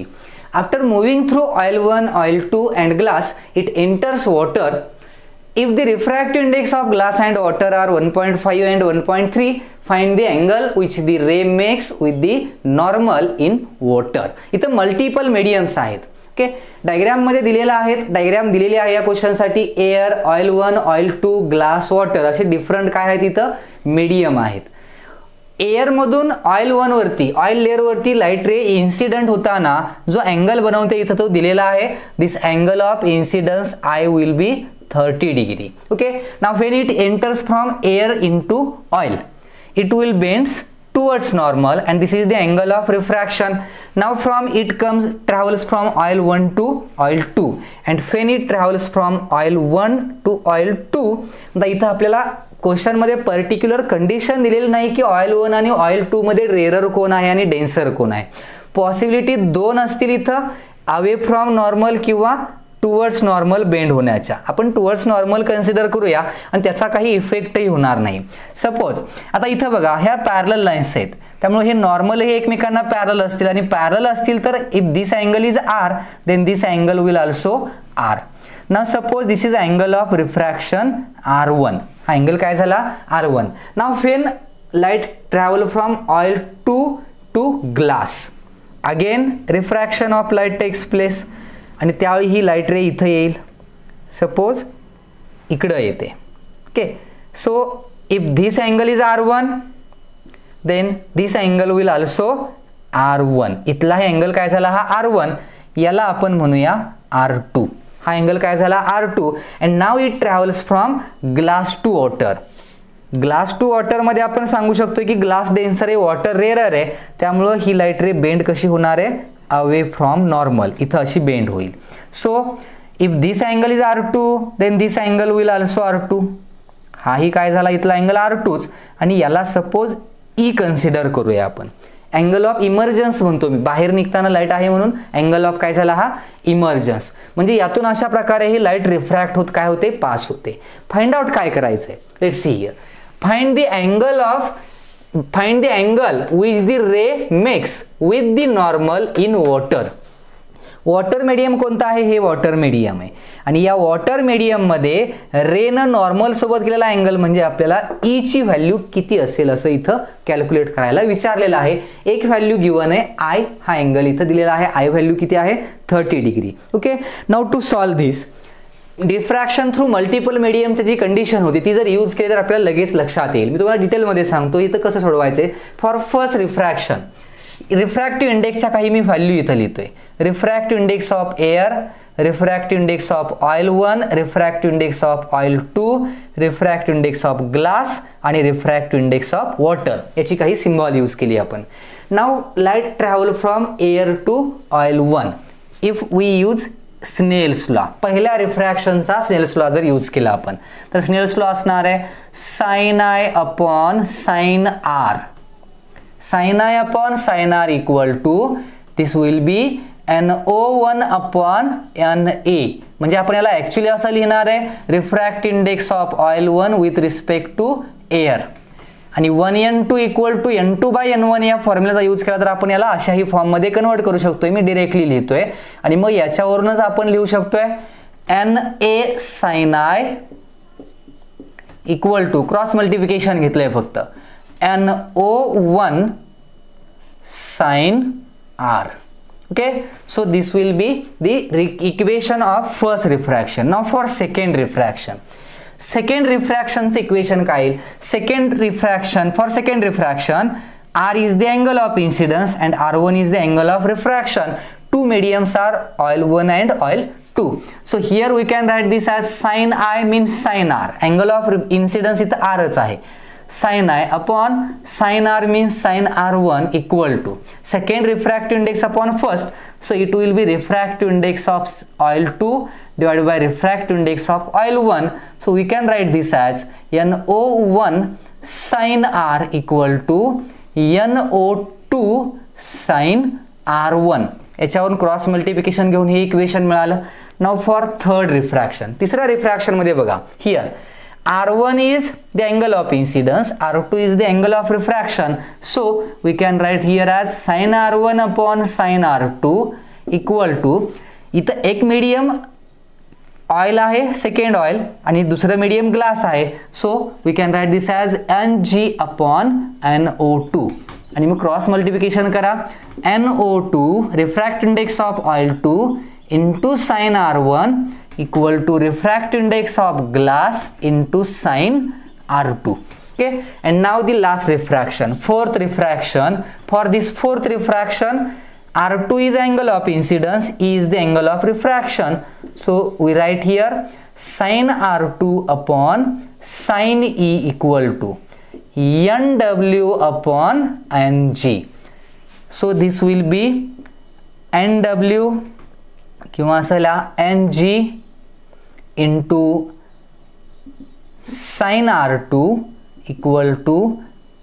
After moving through oil 1, oil 2 and glass, it enters water. If the refractive index of glass and water are 1.5 and 1.3, find the angle which the ray makes with the normal in water. इथं multiple mediums आहेत. Okay, diagram मध्ये दिलेला आहे, diagram दिलेली आहे या question साठी. Air, oil 1, oil 2, glass, water असे डिफरंट काय आहेत इथं मीडियम आहेत. एअर मधून ऑइल 1 वरती ऑइल लेअर वरती लाईट रे इन्सिडेंट होताना जो अँगल बनवते इथं तो दिलेला आहे. This angle of incidence I will be 30 degree. Okay, now when it enters from air into oil it will bends towards normal and this is the angle of refraction. Now from it travels from oil 1 to oil 2 and when it travels from oil 1 to oil 2, आता इथं आपल्याला question मध्ये particular condition दिलेली नाही की oil 1 आणि oil 2 मध्ये rarer कोण आहे आणि डेन्सर कोण आहे. पॉसिबिलिटी 2 असतील इथं, अवे फ्रॉम नॉर्मल किंवा टुवर्ड्स नॉर्मल बेंड होण्याच्या. आपण टुवर्ड्स नॉर्मल कन्सिडर करूया आणि त्याचा काही इफेक्टही होणार नाही. सपोज आता इथं बघा ह्या पॅरलल लाईन्स आहेत त्यामुळे हे नॉर्मल हे एकमेकांना पॅरलल असतील आणि पॅरलल असतील तर if this angle is r then this angle will also r. Now suppose this is angle of refraction r1. हा अँगल काय झाला r1. Now when light travel from oil to glass, again refraction of light takes place आणि त्यावेळी ही light रे इथं येईल. Suppose इकडं येते. Okay, so if this angle is r1 then this angle will also r1. इथला हे अँगल काय झाला हा r1, याला आपण म्हणूया R2. हा अँगल काय झाला R2. And now it travels from glass to water. Glass to water मध्ये आपण सांगू शकतो की ग्लास डेन्सर आहे, वॉटर रेअर आहे, त्यामुळं ही लाईट रे बेंड कशी होणार आहे, अवे फ्रॉम नॉर्मल, इथं अशी बेंड होईल. So if this angle is R2 then this angle will also R2. हाही काय झाला इथला अँगल R2च, आणि याला सपोज E कन्सिडर करूया आपण. अँगल ऑफ इमर्जन्स म्हणतो मी, बाहेर निघताना लाईट आहे म्हणून अँगल ऑफ काय झाला हा इमर्जन्स. म्हणजे यातून अशा प्रकारे ही लाईट रिफ्रॅक्ट होत काय होते, पास होते. फाइंड आउट काय करायचंय, let's see here. Find the angle which the ray makes with the normal in water. Water medium कोणता आहे, हे वॉटर मीडियम आहे, आणि या वॉटर मीडियम मध्ये रेनं नॉर्मल सोबत केलेला अँगल म्हणजे आपल्याला ई ची व्हॅल्यू किती असेल असं इथं कॅल्क्युलेट करायला विचारलेलं आहे. एक व्हॅल्यू गिवन आहे आय, हा अँगल इथं दिलेला आहे, आय व्हॅल्यू किती आहे 30 degree. Okay, now to solve this. Diffraction through multiple मीडियमची जी कंडिशन होती ती जर यूज केली तर आपल्याला लगेच लक्षात येईल. मी तुम्हाला डिटेलमध्ये सांगतो इथं कसं सोडवायचं. फॉर फर्स्ट रिफ्रॅक्शन, रिफ्रॅक्टिव्ह इंडेक्सच्या काही मी व्हॅल्यू इथं लिहितोय. Refractive index of air, refractive index of oil 1, refractive index of oil 2, refractive index of glass आणि रिफ्रॅक्टिव्ह इंडेक्स ऑफ वॉटर, याची काही सिम्बॉल यूज केली आपण. Now light travel from air to oil 1. If we use Snell's law, पहिल्या रिफ्रॅक्शनचा Snell's law जर use केला आपण, तर स्नेल्स लॉ असणार आहे sign I upon sine r. Sine I upon sine R equal to this will be NO1 upon NA. म्हणजे आपण याला ऍक्च्युअली असं लिहिणार आहे refract index of oil 1 with respect to air, आणि 1n2 इक्वल टू n2/n1 या फॉर्म्युलाचा use केला तर आपण याला अशाही फॉर्म मध्ये कन्वर्ट करू शकतोय. मी डायरेक्टली लिहितोय, आणि मग याच्यावरूनच आपण लिहू शकतोय NA sine i equal to, cross multiplication घेतलंय फक्त, NO1 sine r. Okay, so this will be the equation of first refraction. Now for second refraction. Second refraction equation काय येईल? Second refraction, for second refraction, R is the angle of incidence and R1 is the angle of refraction. Two mediums are oil 1 and oil 2. So here we can write this as sin I means sin R. Angle of incidence इथं R च आहे. sin I upon sin R means sin R1 equal to second refractive index upon first. So it will be refractive index of oil 2 divided by refractive index of oil 1. So we can write this as NO1 sin R equal to NO2 sin R1. याच्यावरून cross multiplication घेऊन हे equation मिळालं. Now for third refraction, तिसऱ्या refraction मध्ये बघा, here R1 is the angle of incidence, R2 is the angle of refraction. So we can write here as sin R1 upon sin R2 equal to, इथं एक medium oil आहे, second oil, आणि दुसरं medium glass आहे. So we can write this as Ng upon NO2, आणि मग cross multiplication करा. NO2 refract index of oil 2 into sine R1 equal to refractive index of glass into sin R2. Okay, and now the last refraction, fourth refraction. For this fourth refraction, R2 is angle of incidence, E is the angle of refraction. So we write here sin R2 upon sin E equal to NW upon NG. So this will be NW किंवा असेला NG into sin R2 equal to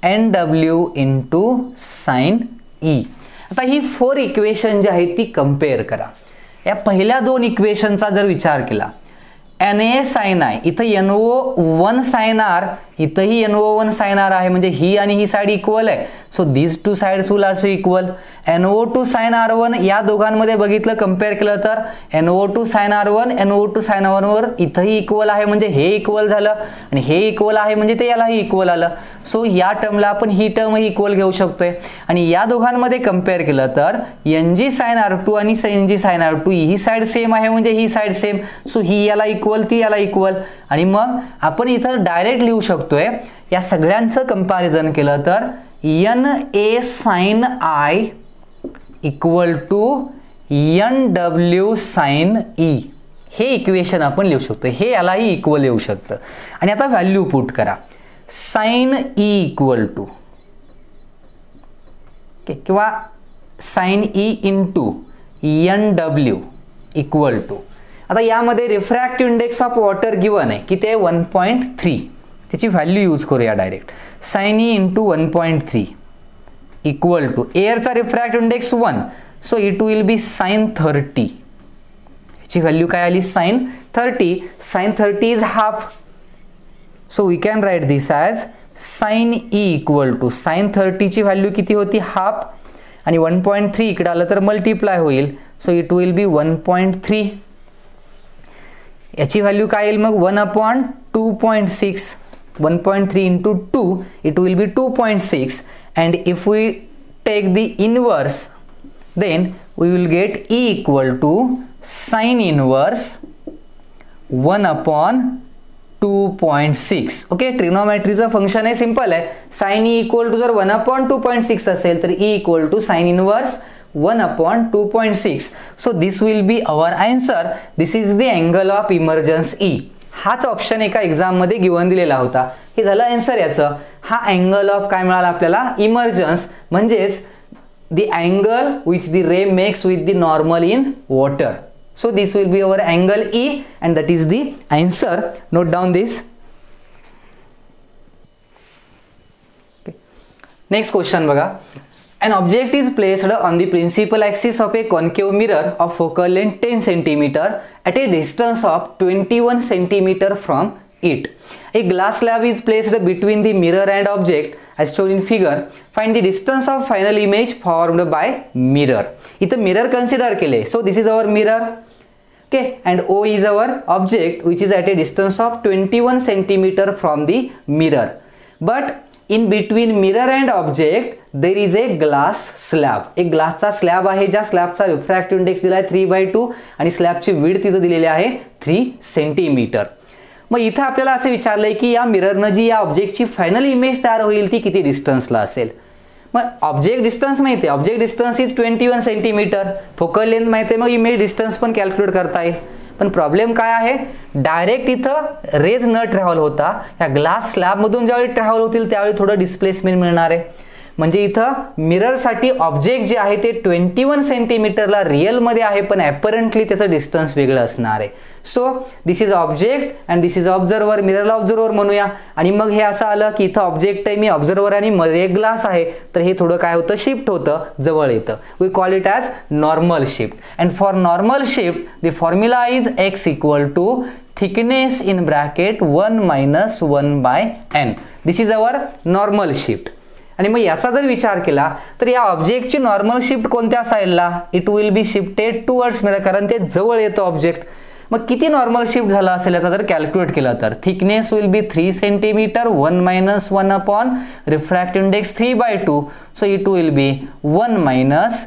NW into sin E. आता ही 4 equation जी आहेत ती compare करा. या पहिल्या 2 इक्वेशनचा जर विचार केला, NA sin I, इथं NO1 sin R, इथंही NO1 sin R आहे, म्हणजे ही आणि ही साइड इक्वल आहे. So these two sides will also equal. NO2 sin R1 या दोघांमध्ये बघितलं, कंपेअर केलं तर NO2 sin R1 NO2 sin R1 वर इथंही इक्वल आहे, म्हणजे हे इक्वल झालं, आणि हे इक्वल आहे म्हणजे ते यालाही इक्वल आलं. सो या टर्मला आपण ही टर्मही इक्वल घेऊ शकतोय, आणि या दोघांमध्ये कंपेअर केलं तर NG sin R2 आणि NG sin R2 ही साइड सेम आहे, म्हणजे ही साइड सेम. सो ही याला इक्वल, ती याला इक्वल, आणि मग आपण इथं डायरेक्ट लिहू शकतोय या सगळ्यांचं कंपॅरिझन केलं तर NA sin I equal to NW sin E हे इक्वेशन आपण लिहू शकतो. हे यालाही इक्वल येऊ शकतं. आणि आता व्हॅल्यू पुट करा. sin E इक्वल टू किंवा sin E into NW equal to, आता यामध्ये refractive index of water given आहे की ते 1.3, त्याची व्हॅल्यू यूज करूया direct. sin E into 1.3 equal to एअरचा refractive index 1, so it will be sin 30. ची व्हॅल्यू काय आली? sin 30. sin 30 is half, so we can write this as sin E equal to sin 30 ची value किती होती? Half, आणि 1.3 इकडे आलं तर मल्टिप्लाय होईल, सो इट विल बी 1.3. याची व्हॅल्यू काय येईल मग? 1/2.6. 1.3 into 2, it will be 2.6, and if we take the inverse, then we will get E equal to sin inverse 1/2.6. ओके, ट्रिग्नोमेट्रीचं फंक्शन आहे, सिंपल आहे. sin E इक्वल टू जर 1/2.6 असेल तर E equal to sin inverse 1/2.6. So this will be our answer. This is the angle of emergence E. हाच option एका exam मध्ये गिवन दिलेला होता. हे झालं आन्सर याचं. हा अँगल ऑफ काय मिळाला आपल्याला? इमर्जन्स, म्हणजेच the angle which the ray makes with the normal in water. So this will be our angle E, and that is the answer. Note down this. Okay. Next question बघा. An object is placed on the principal axis of a concave mirror of focal length 10 cm at a distance of 21 cm from it. A glass slab is placed between the mirror and object as shown in figure. Find the distance of final image formed by mirror. इथं mirror consider केले. So this is our mirror. Okay, and O is our object which is at a distance of 21 cm from the mirror. But in between mirror and object there is a glass slab. एक ग्लासचा slab आहे, ज्या स्लॅबचा refractive index दिला आहे 3/2 आणि स्लॅबची width तिथं दिलेली आहे 3 centimetre. मग इथं आपल्याला असे विचारलंय की या मिररनं जी या ऑब्जेक्टची फायनल इमेज तयार होईल ती किती डिस्टन्सला असेल. मग ऑब्जेक्ट डिस्टन्स माहिती आहे, object distance is 21 centimetre. Focal length माहिती आहे, मग इमेज डिस्टन्स पण कॅल्क्युलेट करता येईल. पण प्रॉब्लेम काय आहे? डायरेक्ट इथं रेज न ट्रॅव्हल होता या ग्लास स्लॅबमधून ज्यावेळी ट्रॅव्हल होतील त्यावेळी थोडं डिस्प्लेसमेंट मिळणार आहे. म्हणजे इथं मिररसाठी ऑब्जेक्ट जे आहे ते 21 सेंटीमीटरला रिअलमध्ये आहे, पण ॲपरंटली त्याचं डिस्टन्स वेगळं असणार आहे. So this is object and this is observer. मिररला ऑब्झर्वर म्हणूया. आणि मग हे असं आलं की इथं ऑब्जेक्ट आहे, मी ऑब्झर्वर आणि मध्ये एक ग्लास आहे, तर हे थोडं काय होतं? शिफ्ट होतं, जवळ येतं. We call it as normal shift. And for normal shift the formula is x equal to thickness in bracket 1 - 1/n. This is our normal shift. आणि मग याचा जर विचार केला तर या ऑब्जेक्टची नॉर्मल शिफ्ट कोणत्या साईडला? It will be shifted towards mirror, कारण ते जवळ येतं ऑब्जेक्ट. मग किती नॉर्मल शिफ्ट झाला असेल याचा जर कॅल्क्युलेट केलं तर thickness will be 3 centimetre. 1 - 1 upon refractive index 3/2, so it will be 1 -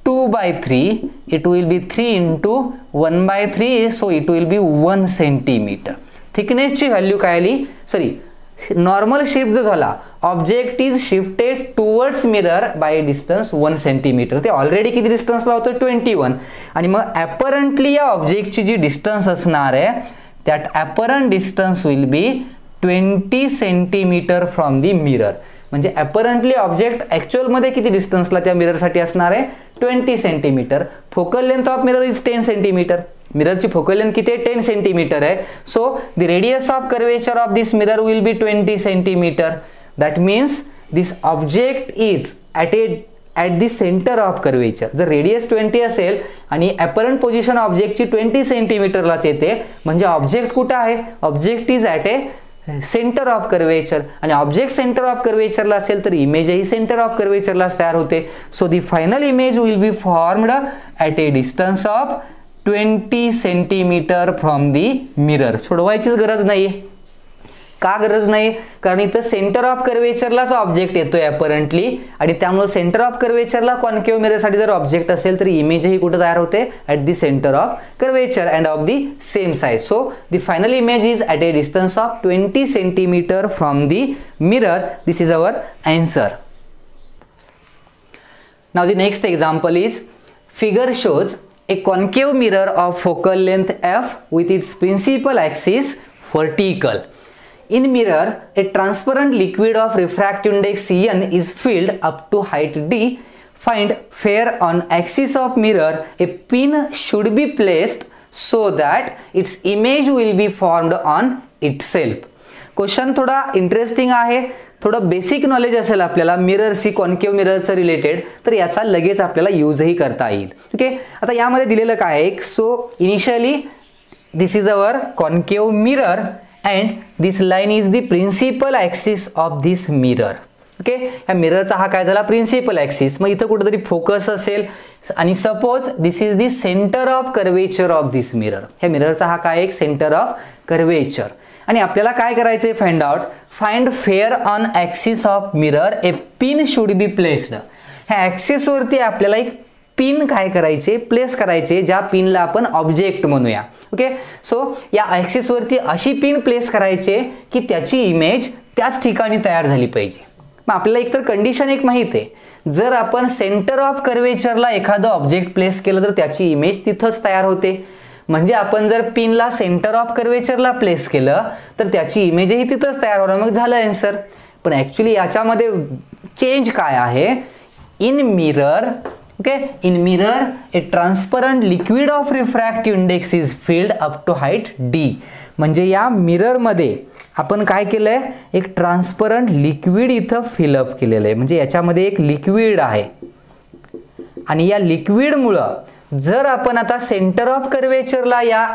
2/3. It will be 3 into 1/3, so it will be 1 centimetre. थिकनेसची व्हॅल्यू काय आली? सॉरी, नॉर्मल शिफ्ट जो झाला, object is shifted towards mirror by distance 1 centimetre. ते already किती डिस्टन्सला होतं? 21. आणि मग ॲपरंटली या ऑब्जेक्टची जी डिस्टन्स असणार आहे that apparent distance will be 20 centimetre from the mirror. म्हणजे ॲपरंटली ऑब्जेक्ट ॲक्च्युअलमध्ये किती डिस्टन्सला त्या मिररसाठी असणार आहे? 20 centimetre. Focal length of mirror is 10 centimetre. मिररची फोकल लेंथ किती आहे? 10 सेंटीमीटर आहे. So the radius of curvature of this mirror will be 20 centimetre. That means this object is at the centre of curvature. जर radius 20 असेल आणि apparent position ऑब्जेक्टची 20 सेंटीमीटरलाच येते, म्हणजे object कुठं आहे? Object is at a centre of curvature. आणि object centre of कर्वेचरला असेल तर इमेजही सेंटर ऑफ कर्वेचरलाच तयार होते. So the final image will be formed at a distance of 20 centimetre from the mirror. सोडवायचीच गरज नाही. का गरज नाही? कारण इथं सेंटर ऑफ कर्वेचरलाच ऑब्जेक्ट येतोय ॲपरंटली, आणि त्यामुळे सेंटर ऑफ कर्वेचरला कॉन्केव्ह मिररसाठी जर ऑब्जेक्ट असेल तर इमेजही कुठे तयार होते? At the centre of curvature and of the same size. So the final image is at a distance of 20 centimetre from the mirror. This is our answer. Now the next example is Figure shows a concave mirror of focal length f with its principal axis vertical. In mirror, a transparent liquid of refractive index n is filled up to height d. Find where on axis of mirror a pin should be placed so that its image will be formed on itself. Question थोडा interesting आहे, थोडं basic knowledge असेल आपल्याला मिररशी, concave मिररचं related, तर याचा लगेच आपल्याला यूजही करता येईल. ओके, आता यामध्ये दिलेलं काय आहे, so initially this is our concave mirror and this line is the principal axis of this mirror. Okay, या मिररचा हा काय झाला प्रिन्सिपल ॲक्सिस. मग इथं कुठेतरी फोकस असेल आणि suppose this is the centre of curvature of this mirror. ह्या मिररचा हा काय एक सेंटर ऑफ कर्वेचर. आणि आपल्याला काय करायचे, find fair on axis of mirror a pin should be placed. ह्या ॲक्सिस वरती आपल्याला एक पिन काय करायचे, प्लेस करायचे, ज्या पिनला आपण ऑब्जेक्ट म्हणूया. ओके, सो या ॲक्सिस वरती अशी पिन प्लेस करायचे की त्याची इमेज त्याच ठिकाणी तयार झाली पाहिजे. मग आपल्याला एकतर कंडिशन एक माहित आहे, जर आपण सेंटर ऑफ कर्वेचरला एखादं ऑब्जेक्ट प्लेस केलं तर त्याची इमेज तिथंच तयार होते. म्हणजे आपण जर पिनला सेंटर ऑफ कर्वेचरला प्लेस केलं तर त्याची इमेजही तिथंच तयार होणार, मग झालं आन्सर. पण ॲक्च्युली याच्यामध्ये चेंज काय आहे, in mirror, okay, in mirror a transparent liquid of refractive index is filled up to height D. म्हणजे या मिररमध्ये आपण काय केलंय, एक ट्रान्सपरंट लिक्विड इथं फिलअप केलेलं आहे. म्हणजे याच्यामध्ये एक लिक्विड आहे आणि या लिक्विडमुळं जर आपण आता सेंटर ऑफ कर्वेचरला या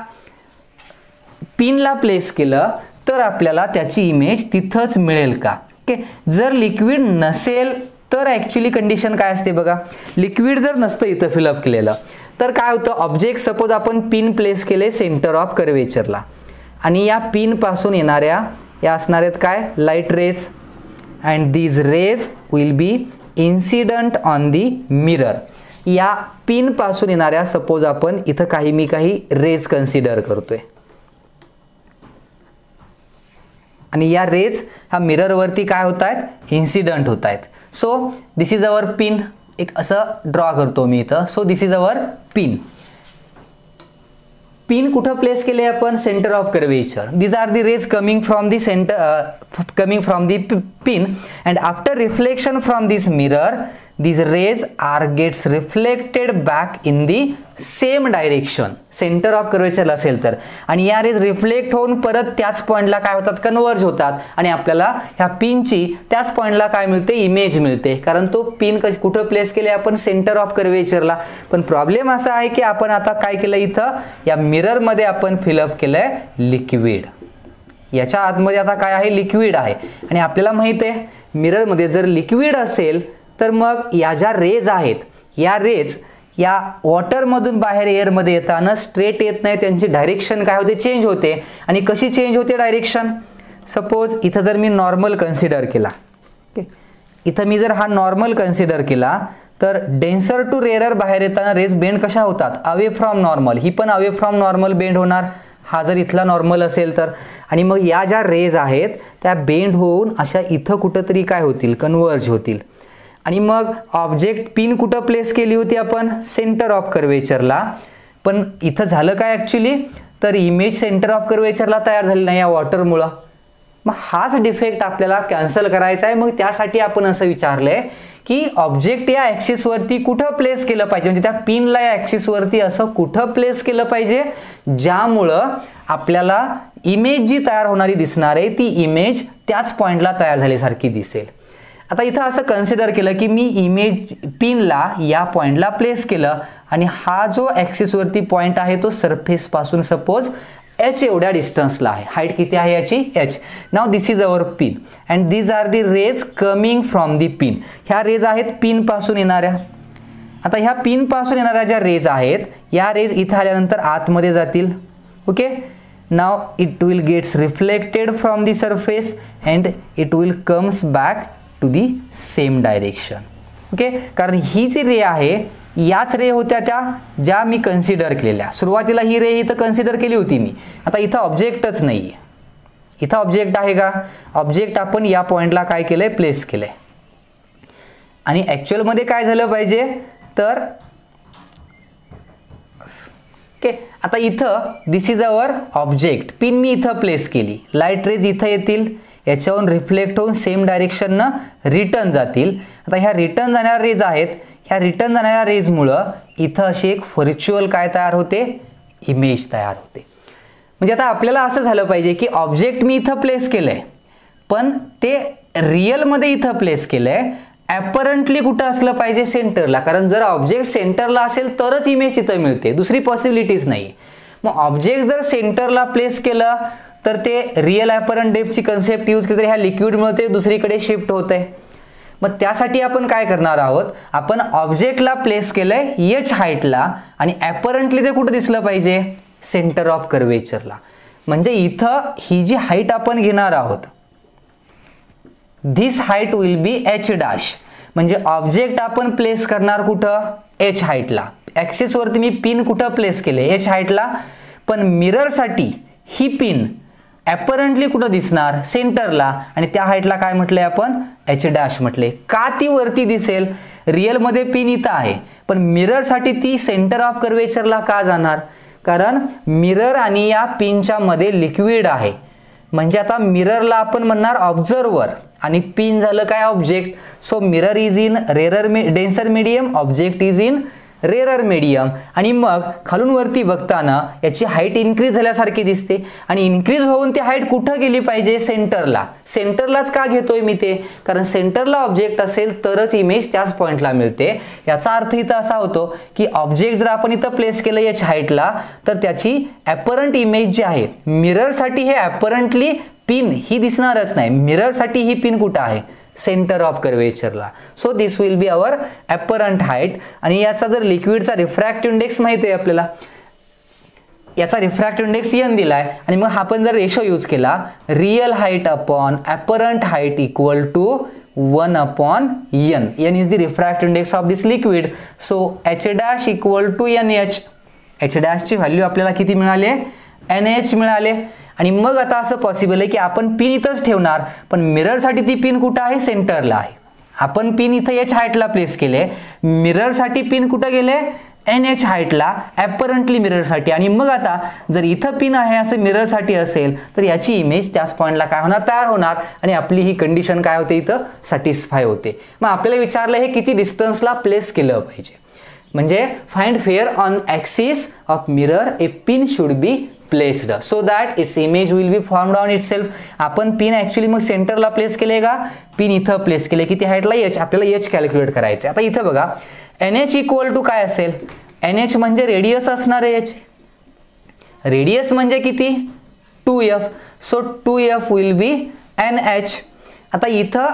पिनला प्लेस केलं तर आपल्याला त्याची इमेज तिथंच मिळेल का. ओके, जर लिक्विड नसेल तर ॲक्च्युली कंडिशन काय असते बघा, लिक्विड जर नसतं इथं फिलअप केलेलं तर काय होतं, ऑब्जेक्ट सपोज आपण पिन प्लेस केले सेंटर ऑफ कर्वेचरला आणि या पिन पासून येणाऱ्या या असणार आहेत काय light rays and these raise will be incident on the mirror. या पिन पासून येणाऱ्या सपोज आपण इथं काही रेज कन्सिडर करतोय आणि या रेज हा मिरर वरती काय होत आहेत, इन्सिडंट होत आहेत. So this is our pin, एक असं ड्रॉ करतो मी इथं. So this is our pin. Pin कुठं प्लेस केले आपण, centre of curvature. These are the rays coming from the centre, coming from the pin and after reflection from this mirror these rays are gets reflected back in the same direction. Centre of curvature असेल तर, आणि या raise reflect होऊन परत त्याच पॉइंटला काय होतात, कन्वर्ज होतात आणि आपल्याला ह्या पिनची त्याच पॉइंटला काय मिळते, इमेज मिळते. कारण तो पिन कुठं प्लेस केले आपण, सेंटर ऑफ कर्वेचरला. पण प्रॉब्लेम असा आहे की आपण आता काय केलं, इथं या मिरर मध्ये आपण फिलअप केलंय लिक्विड. याच्या आतमध्ये आता काय आहे, लिक्विड आहे आणि आपल्याला माहित आहे मिरर मध्ये जर लिक्विड असेल तर मग या ज्या रेज आहेत, या रेज या वॉटरमधून बाहेर एअरमध्ये येताना स्ट्रेट येत नाही, त्यांची डायरेक्शन काय होते, चेंज होते. आणि कशी चेंज होते डायरेक्शन, सपोज इथं जर मी नॉर्मल कन्सिडर केला, इथं मी जर हा नॉर्मल कन्सिडर केला तर डेन्सर टू रेअरर बाहेर येताना रेज बेंड कशा होतात, अवे फ्रॉम नॉर्मल. ही पण अवे फ्रॉम नॉर्मल बेंड होणार, हा जर इथला नॉर्मल असेल तर. आणि मग या ज्या रेज आहेत त्या बेंड होऊन अशा इथं कुठंतरी काय होतील, कन्वर्ज होतील. आणि मग ऑब्जेक्ट पिन कुठं प्लेस केली होती आपण, सेंटर ऑफ कर्वेचरला. पण इथं झालं काय ॲक्च्युली, तर इमेज सेंटर ऑफ कर्वेचरला तयार झाली नाही या वॉटरमुळं. मग हाच डिफेक्ट आपल्याला कॅन्सल करायचा आहे. मग त्यासाठी आपण असं विचारलंय की ऑब्जेक्ट या ॲक्सिसवरती कुठं प्लेस केलं पाहिजे, म्हणजे त्या पिनला या ॲक्सिसवरती असं कुठं प्लेस केलं पाहिजे ज्यामुळं आपल्याला इमेज जी तयार होणारी दिसणार आहे ती इमेज त्याच पॉइंटला तयार झाल्यासारखी दिसेल. आता इथं असं कन्सिडर केलं की मी इमेज पिनला या पॉइंटला प्लेस केलं आणि हा जो ॲक्सिसवरती पॉइंट आहे तो सरफेस पासून सपोज एच एवढ्या डिस्टन्सला आहे. हाईट किती आहे याची, H. Now this is our pin and these are the rays coming from the pin. ह्या रेज आहेत पिन पासून येणाऱ्या. आता ह्या पिन पासून येणाऱ्या ज्या रेज आहेत या रेज इथं आल्यानंतर आतमध्ये जातील. Okay, now it will gets reflected from the surface and it will comes back to the same direction. Okay, कारण ही जी रे आहे याच रे होत्या त्या ज्या मी कन्सिडर केलेल्या. सुरुवातीला ही रे इथं कन्सिडर केली होती मी. आता इथं ऑब्जेक्टच नाही आहे. इथं ऑब्जेक्ट आहे का, ऑब्जेक्ट आपण या पॉइंटला काय केलंय, प्लेस केलंय. आणि ॲक्च्युअलमध्ये काय झालं पाहिजे तर ओके, आता इथं दिस इज अवर ऑब्जेक्ट, पिन मी इथं प्लेस केली, लाईट रेज इथं येतील, याच्यावरून रिफ्लेक्ट होऊन सेम डायरेक्शननं रिटर्न जातील. आता ह्या रिटर्न जाणाऱ्या रेज आहेत, ह्या रिटर्न जाणाऱ्या रेजमुळं इथं अशी एक व्हर्च्युअल काय तयार होते, इमेज तयार होते. म्हणजे आता आपल्याला असं झालं पाहिजे की ऑब्जेक्ट मी इथं प्लेस केलंय, पण ते रिअलमध्ये इथं प्लेस केलंय, ॲपरंटली कुठं असलं पाहिजे, सेंटरला. कारण जर ऑब्जेक्ट सेंटरला असेल तरच इमेज तिथं मिळते, दुसरी पॉसिबिलिटीज नाही. मग ऑब्जेक्ट जर सेंटरला प्लेस केलं तर ते रिअल ॲपरंट डेप्थची कन्सेप्ट यूज केली तर ह्या लिक्विडमुळे ते दुसरीकडे शिफ्ट होत आहे. मग त्यासाठी आपण काय करणार आहोत, आपण ऑब्जेक्टला प्लेस केलंय एच हाईटला आणि ॲपरंटली ते कुठं दिसलं पाहिजे, सेंटर ऑफ कर्वेचरला. म्हणजे इथं ही जी हाईट आपण घेणार आहोत, this height will be H dash. म्हणजे ऑब्जेक्ट आपण प्लेस करणार कुठं, एच हाईटला. ॲक्सिस वरती मी पिन कुठं प्लेस केले, एच हाईटला, पण मिररसाठी ही पिन ॲपरंटली कुठं दिसणार, सेंटरला. आणि त्या हाईटला काय म्हटलंय आपण, एच डॅश म्हटले. का ती वरती दिसेल, रिअलमध्ये पिन इथं आहे, पण मिररसाठी ती सेंटर ऑफ कर्वेचरला का जाणार, कारण मिरर आणि या पिनच्या मध्ये लिक्विड आहे. म्हणजे आता मिररला आपण म्हणणार ऑब्झर्वर आणि पिन झालं काय, object. So mirror is in denser medium, object is in rarer medium. आणि मग खालून वरती बघताना याची हाईट इन्क्रीज झाल्यासारखी दिसते आणि इन्क्रीज होऊन ती हाईट कुठं गेली पाहिजे, सेंटरला. सेंटरलाच का घेतोय मी ते, कारण सेंटरला ऑब्जेक्ट असेल तरच इमेज त्याच पॉइंटला मिळते. याचा अर्थ इथं असा होतो की ऑब्जेक्ट जर आपण इथं प्लेस केलं एच हाईटला तर त्याची ॲपरंट इमेज जी आहे, मिररसाठी हे ॲपरंटली पिन ही दिसणारच नाही, मिररसाठी ही पिन कुठं आहे, सेंटर ऑफ कर्वेचरला. So this will be our apparent height. आणि याचा जर लिक्विडचा रिफ्रॅक्टिव्ह इंडेक्स माहिती आहे आपल्याला, याचा रिफ्रॅक्टिव्ह इंडेक्स n दिलाय आणि मग आपण जर रेशो यूज केला, real height upon apparent height equal to 1/n. n is the refractive index of this liquid. So h dash equal to nh. h डॅशची व्हॅल्यू आपल्याला किती मिळाले, nh मिळाले. आणि मग आता असं पॉसिबल आहे की आपण पिन इथंच ठेवणार, पण मिररसाठी ती पिन कुठं आहे, सेंटरला आहे. आपण पिन इथं एच हाईटला प्लेस केले, मिररसाठी पिन कुठं गेले, NH हाईटला, ॲपरंटली मिररसाठी. आणि मग आता जर इथं पिन आहे असं मिररसाठी असेल तर याची इमेज त्याच पॉईंटला काय होणार, तयार होणार आणि आपली ही कंडिशन काय होते, इथं सॅटिस्फाय होते. मग आपल्याला विचारलं हे किती डिस्टन्सला प्लेस केलं पाहिजे. म्हणजे find where on axis of mirror a pin should be placed so that its image will be formed on itself. आपण पिन ॲक्च्युली मग सेंटरला प्लेस केले का, पिन इथं प्लेस केले, किती हाईटला, एच. आपल्याला एच कॅल्क्युलेट करायचं. आता इथं बघा NH इक्वल टू काय असेल, NH म्हणजे रेडियस असणार आहे, एच रेडियस म्हणजे किती, 2f. So 2f will be NH. आता इथं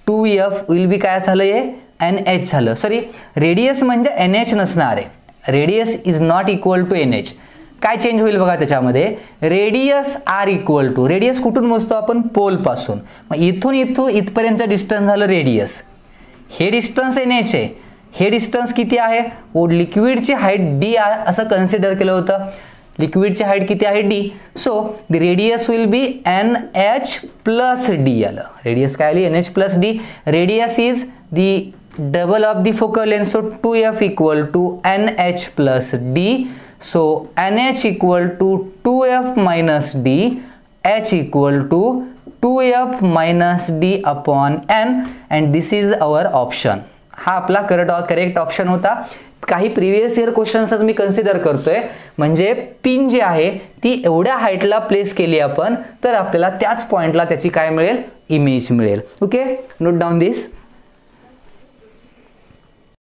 2f विल बी काय झालं, हे NH झालं. सॉरी, रेडियस म्हणजे NH नसणार आहे, radius is not equal to NH. काय चेंज होईल बघा त्याच्यामध्ये, radius r equal to, radius कुठून मोजतो आपण, पोल पासून. मग इथून इथपर्यंतचं डिस्टन्स झालं रेडियस, हे डिस्टन्स NH आहे, हे डिस्टन्स किती आहे, लिक्विडची हाईट d असं कन्सिडर केलं होतं. लिक्विडची हाईट किती आहे, d. So the radius will be NH plus d आलं. रेडियस काय आली, NH plus d. Radius is the double of the focal length. So 2f equal to NH plus d. So NH equal to 2f minus d, h equal to 2f minus d upon n and this is our option. हा आपला correct option होता. काही previous year questions मी consider करतोय, म्हणजे pin जी आहे ती एवढ्या हाईटला place केली आपण तर आपल्याला त्याच पॉइंटला त्याची काय मिळेल, इमेज मिळेल. ओके, नोट डाऊन दिस.